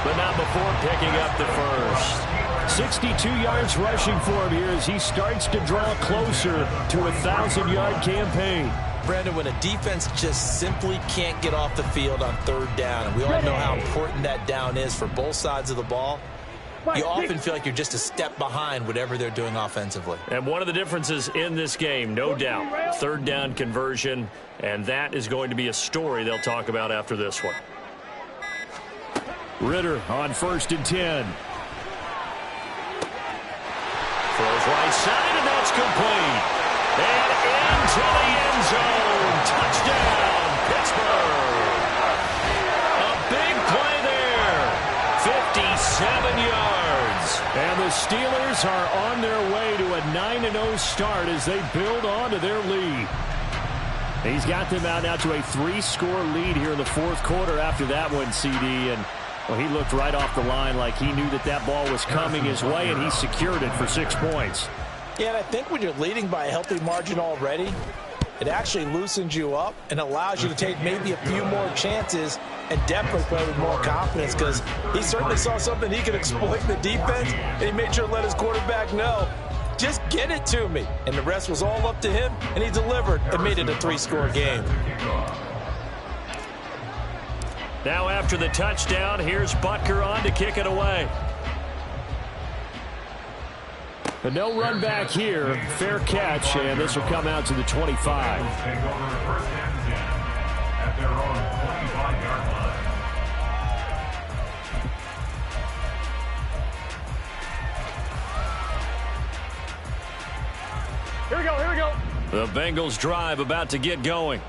but not before picking up the first. 62 yards rushing for him here as he starts to draw closer to a 1,000-yard campaign. Brandon, when a defense just simply can't get off the field on third down, and we all know how important that down is for both sides of the ball, you often feel like you're just a step behind whatever they're doing offensively. And one of the differences in this game, no doubt, third down conversion, and that is going to be a story they'll talk about after this one. Ritter on 1st and 10. Throws right side, and that's complete. And into the end zone. Touchdown, Pittsburgh. A big play there. 57 yards. And the Steelers are on their way to a 9-0 start as they build on to their lead. He's got them out now to a 3-score lead here in the 4th quarter after that one, CD. And well, he looked right off the line like he knew that that ball was coming his way, and he secured it for 6 points. Yeah, and I think when you're leading by a healthy margin already, it actually loosens you up and allows you to take maybe a few more chances and definitely play with more confidence, because he certainly saw something he could exploit in the defense, and he made sure to let his quarterback know, just get it to me. And the rest was all up to him, and he delivered and made it a 3-score game. Now after the touchdown, here's Butker on to kick it away. But no run back here. Fair catch, and this will come out to the 25. Take over 1st and 10 at their own 25-yard line. Here we go, here we go. The Bengals drive about to get going.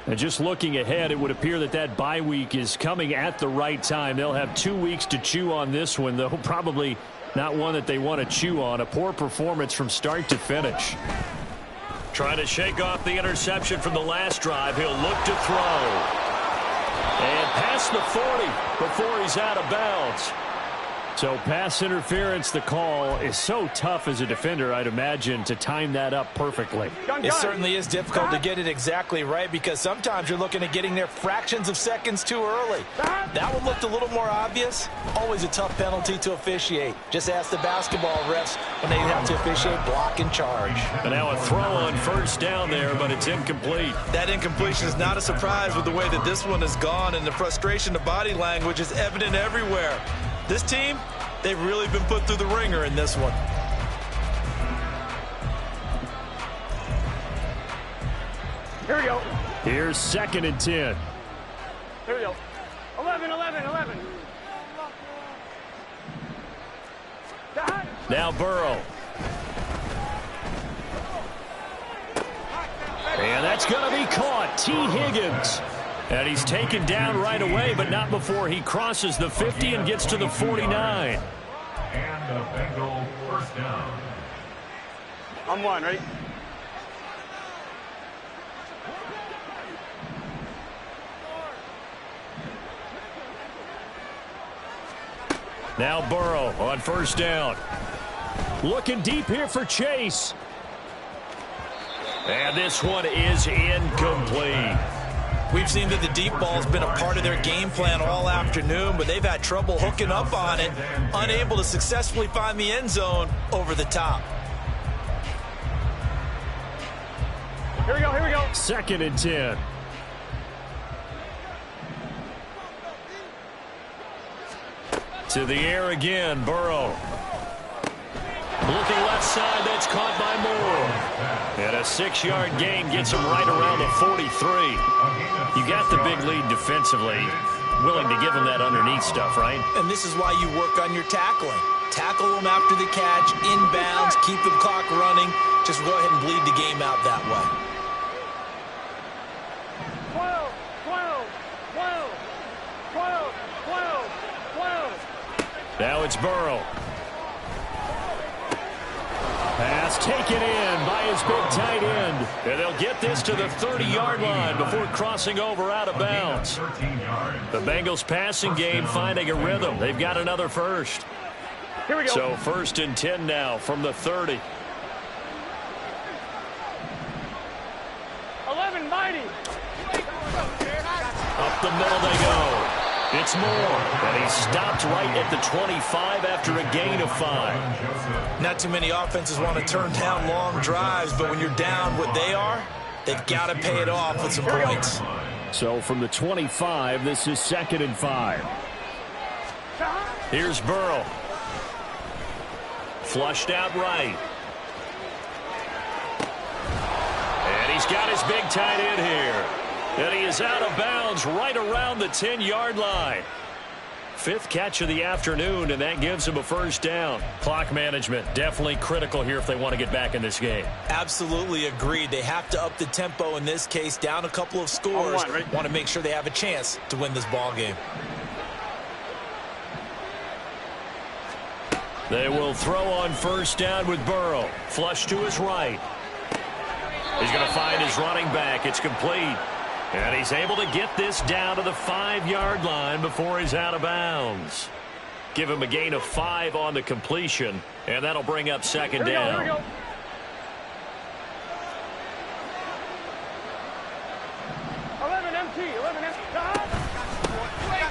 And just looking ahead, it would appear that that bye week is coming at the right time. They'll have 2 weeks to chew on this one, though probably not one that they want to chew on. A poor performance from start to finish. Trying to shake off the interception from the last drive. He'll look to throw. And past the 40 before he's out of bounds. So pass interference, the call is so tough as a defender, I'd imagine, to time that up perfectly. It certainly is difficult to get it exactly right, because sometimes you're looking at getting there fractions of seconds too early. That one looked a little more obvious. Always a tough penalty to officiate. Just ask the basketball refs when they have to officiate block and charge. And now a throw on 1st down there, but it's incomplete. That incompletion is not a surprise with the way that this one has gone, and the frustration of body language is evident everywhere. This team, they've really been put through the ringer in this one. Here we go. Here's 2nd and 10. Here we go. 11, 11, 11. Now Burrow. And that's going to be caught. T. Higgins. And he's taken down right away, but not before he crosses the 50 and gets to the 49. And the Bengal 1st down. On 1, ready? Now Burrow on 1st down. Looking deep here for Chase. And this one is incomplete. We've seen that the deep ball has been a part of their game plan all afternoon, but they've had trouble hooking up on it, unable to successfully find the end zone over the top. Here we go, here we go. 2nd and 10. To the air again, Burrow. Looking left side, that's caught by Moore. And a 6-yard gain gets him right around the 43. You got the big lead defensively. Willing to give him that underneath stuff, right? And this is why you work on your tackling. Tackle them after the catch, inbounds, keep the clock running. Just go ahead and bleed the game out that way. 12, 12, 12, 12, 12, 12. Now it's Burrow. Pass taken in by his big tight end. And they'll get this to the 30-yard line before crossing over out of bounds. The Bengals passing game finding a rhythm. They've got another first. Here we go. So 1st and 10 now from the 30. Mighty. Up the middle they go. It's Moore, and he's stopped right at the 25 after a gain of 5. Not too many offenses want to turn down long drives, but when you're down what they are, they've got to pay it off with some points. So from the 25, this is 2nd and 5. Here's Burrow. Flushed out right. And he's got his big tight end here. And he is out of bounds right around the 10-yard line. 5th catch of the afternoon, and that gives him a first down. Clock management definitely critical here if they want to get back in this game. Absolutely agreed. They have to up the tempo in this case, down a couple of scores. Want to make sure they have a chance to win this ball game. They will throw on first down with Burrow. Flush to his right. He's going to find his running back. It's complete. And he's able to get this down to the 5-yard line before he's out of bounds. Give him a gain of 5 on the completion, and that'll bring up 2nd down. Here we go. 11 MT.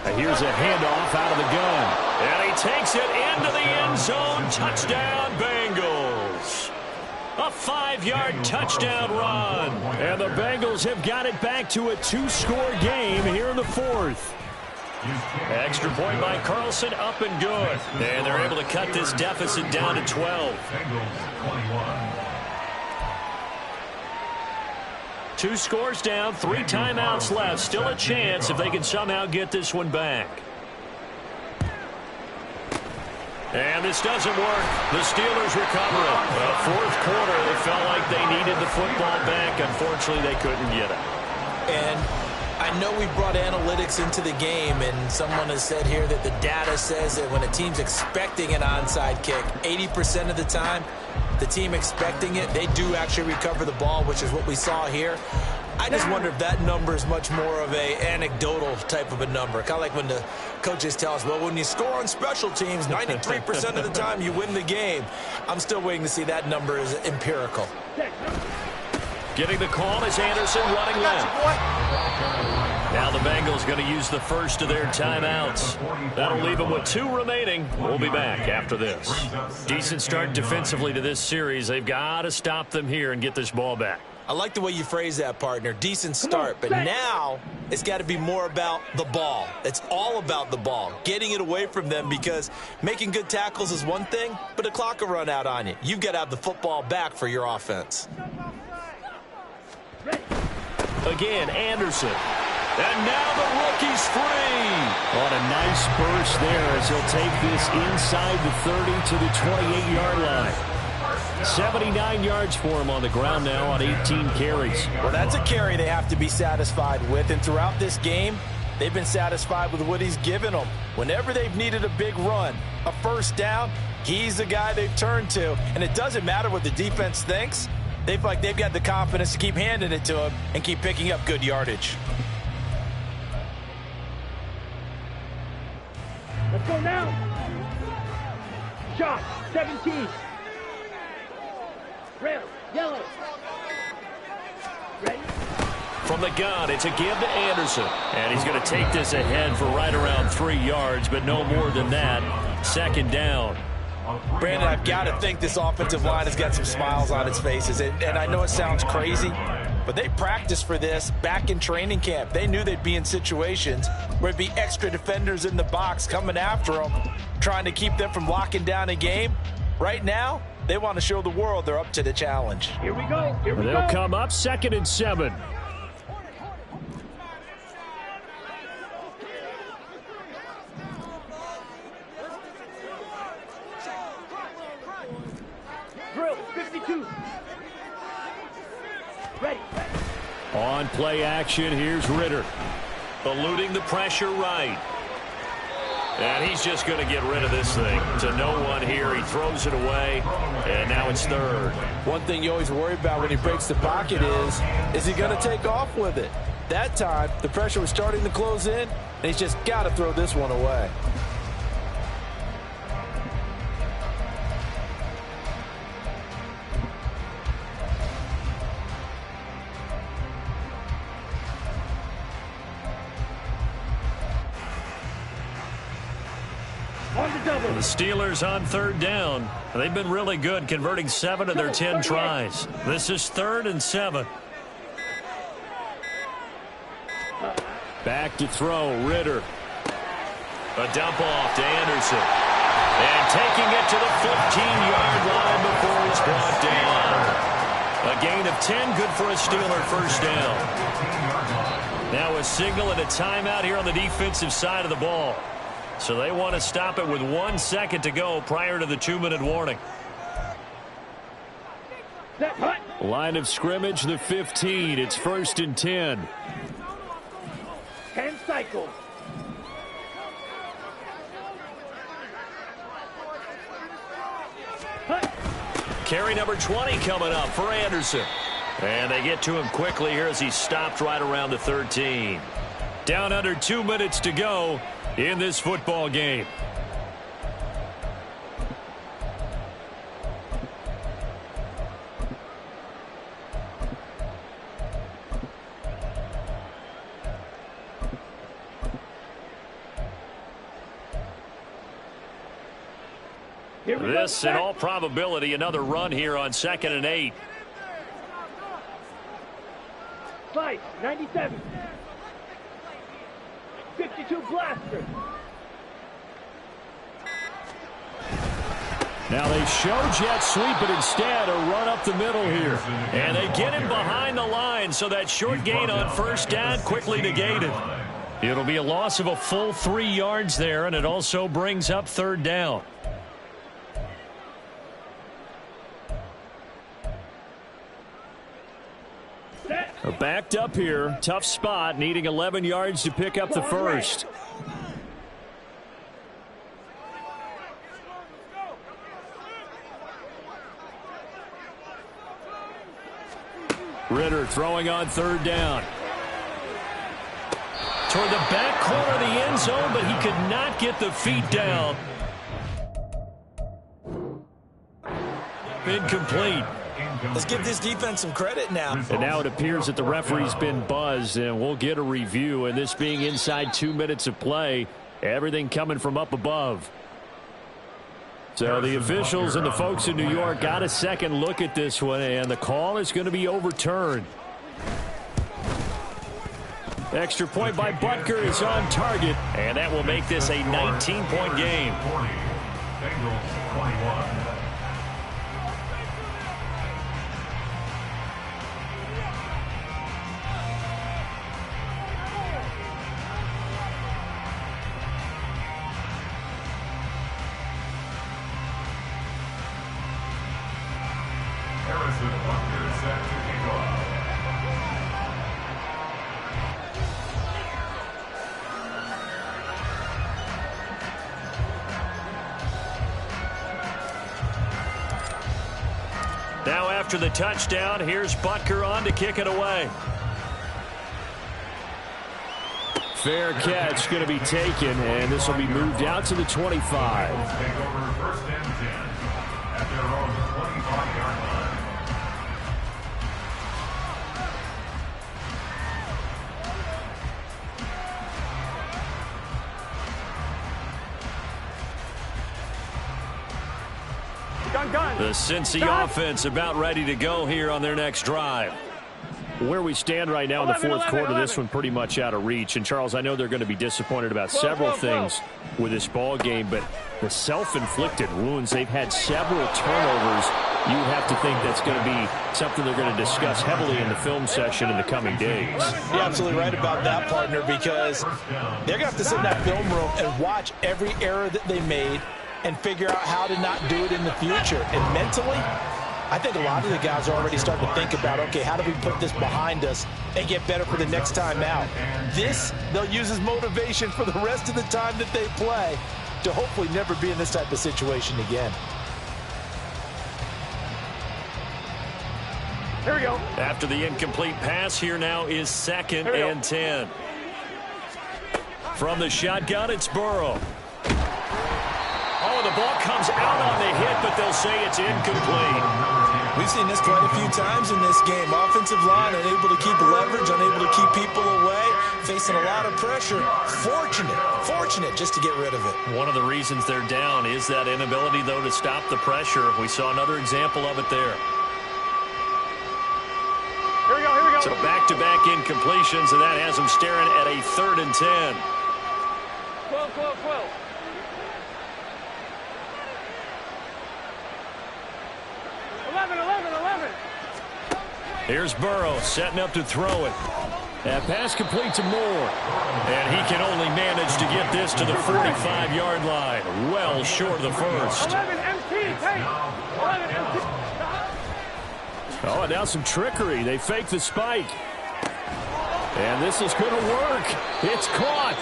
And here's a handoff out of the gun. And he takes it into the end zone. Touchdown, Bengals. A 5-yard touchdown run. And the Bengals have got it back to a 2-score game here in the 4th. Extra point by Carlson, up and good. And they're able to cut this deficit down to 12. 2 scores down, 3 timeouts left. Still a chance if they can somehow get this one back. And this doesn't work. The Steelers recover it. The 4th quarter, it felt like they needed the football back. Unfortunately, they couldn't get it. And I know we brought analytics into the game, and someone has said here that the data says that when a team's expecting an onside kick, 80% of the time, the team expecting it, they do actually recover the ball, which is what we saw here. I just wonder if that number is much more of a anecdotal type of a number. Kind of like when the coaches tell us, well, when you score on special teams, 93% of the time you win the game. I'm still waiting to see that number is empirical. Getting the call is Anderson running left. Now the Bengals going to use the first of their timeouts. That'll leave them with 2 remaining. We'll be back after this. Decent start defensively to this series. They've got to stop them here and get this ball back. I like the way you phrase that, partner. Decent start, but now it's got to be more about the ball. It's all about the ball, getting it away from them, because making good tackles is one thing, but the clock will run out on you. You've got to have the football back for your offense. Again, Anderson. And now the rookie's free. On a nice burst there as he'll take this inside the 30 to the 28-yard line. 79 yards for him on the ground now on 18 carries. Well, that's a carry they have to be satisfied with, and throughout this game, they've been satisfied with what he's given them. Whenever they've needed a big run, a first down, he's the guy they've turned to, and it doesn't matter what the defense thinks. They feel like they've got the confidence to keep handing it to him and keep picking up good yardage. Let's go now. Shot, 17. Red, yellow. Ready? From the gun, it's a give to Anderson. And he's going to take this ahead for right around 3 yards, but no more than that. 2nd down. Brandon, I've got to think this offensive line has got some smiles on its faces. And I know it sounds crazy, but they practiced for this back in training camp. They knew they'd be in situations where it'd be extra defenders in the box coming after them, trying to keep them from locking down a game. Right now, they want to show the world they're up to the challenge. Here we go. Here we go. They'll come up 2nd and 7. Drill, 52. Ready. On play action, here's Ritter. Eluding the pressure right. And he's just going to get rid of this thing to no one here. He throws it away, and now it's 3rd. One thing you always worry about when he breaks the pocket is he going to take off with it? That time, the pressure was starting to close in, and he's just got to throw this one away. The Steelers on third down. They've been really good, converting 7 of their 10 tries. This is 3rd and 7. Back to throw, Ritter. A dump off to Anderson. And taking it to the 15-yard line before it's brought down. A gain of 10, good for a Steeler first down. Now a signal and a timeout here on the defensive side of the ball. So they want to stop it with 1 second to go prior to the 2-minute warning. Line of scrimmage, the 15. It's 1st and 10. 10 cycles. Carry number 20 coming up for Anderson. And they get to him quickly here as he stopped right around the 13. Down under 2 minutes to go in this football game. This, in all probability, another run here on 2nd and 8. Slice, 97. 52 blaster. Now they show jet sweep, but instead a run up the middle here. And they get him behind the line, so that short gain on first down quickly negated. It'll be a loss of a full 3 yards there, and it also brings up 3rd down. Backed up here, tough spot, needing 11 yards to pick up the first. Ritter throwing on 3rd down. Toward the back corner of the end zone, but he could not get the feet down. Incomplete. Let's give this defense some credit now. And now it appears that the referee's been buzzed, and we'll get a review. And this being inside 2 minutes of play, everything coming from up above. So the officials and the folks in New York got a second look at this one, and the call is going to be overturned. Extra point by Butker is on target, and that will make this a 19-point game. Bengals 21. Now after the touchdown, here's Butker on to kick it away. Fair catch going to be taken, and this will be moved out to the 25. Take over 1st and 10 at their own 25-yard line. The Cincy offense about ready to go here on their next drive. Where we stand right now in the 4th quarter, this one pretty much out of reach. And, Charles, I know they're going to be disappointed about several things with this ball game, but the self-inflicted wounds, they've had several turnovers. You have to think that's going to be something they're going to discuss heavily in the film session in the coming days. You're absolutely right about that, partner, because they're going to have to sit in that film room and watch every error that they made and figure out how to not do it in the future. And mentally, I think a lot of the guys are already starting to think about, okay, how do we put this behind us and get better for the next time out? This, they'll use as motivation for the rest of the time that they play to hopefully never be in this type of situation again. Here we go. After the incomplete pass, here now is 2nd and 10. From the shotgun, it's Burrow. Oh, the ball comes out on the hit, but they'll say it's incomplete. We've seen this quite a few times in this game. Offensive line unable to keep leverage, unable to keep people away, facing a lot of pressure. Fortunate just to get rid of it. One of the reasons they're down is that inability, though, to stop the pressure. We saw another example of it there. Here we go. So back-to-back incompletions, and that has them staring at a 3rd and 10. 12. Here's Burrow setting up to throw it. That pass complete to Moore. And he can only manage to get this to the 45-yard line. Well short of the first. 11 MT, take. 11 MT. Oh, and now some trickery. They fake the spike. And this is going to work. It's caught.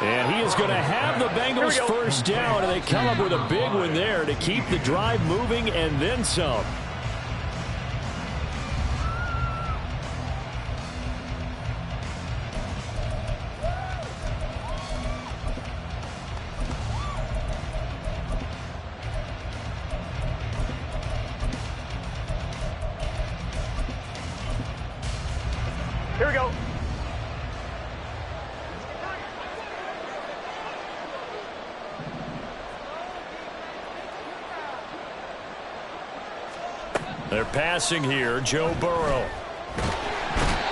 And he is going to have the Bengals first down, and they come up with a big one there to keep the drive moving and then some. Here we go. They're passing here, Joe Burrow.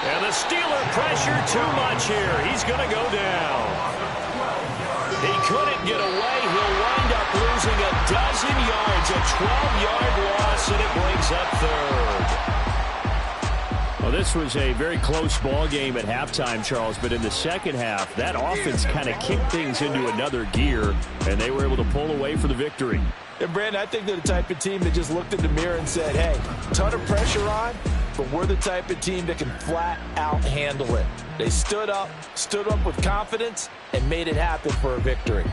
And the Steeler pressure too much here. He's going to go down. He couldn't get away. He'll wind up losing a dozen yards, a 12-yard loss, and it brings up 3rd. Well, this was a very close ball game at halftime, Charles, but in the second half, that offense kind of kicked things into another gear, and they were able to pull away for the victory. And, Brandon, I think they're the type of team that just looked in the mirror and said, hey, ton of pressure on, but we're the type of team that can flat out handle it. They stood up with confidence, and made it happen for a victory.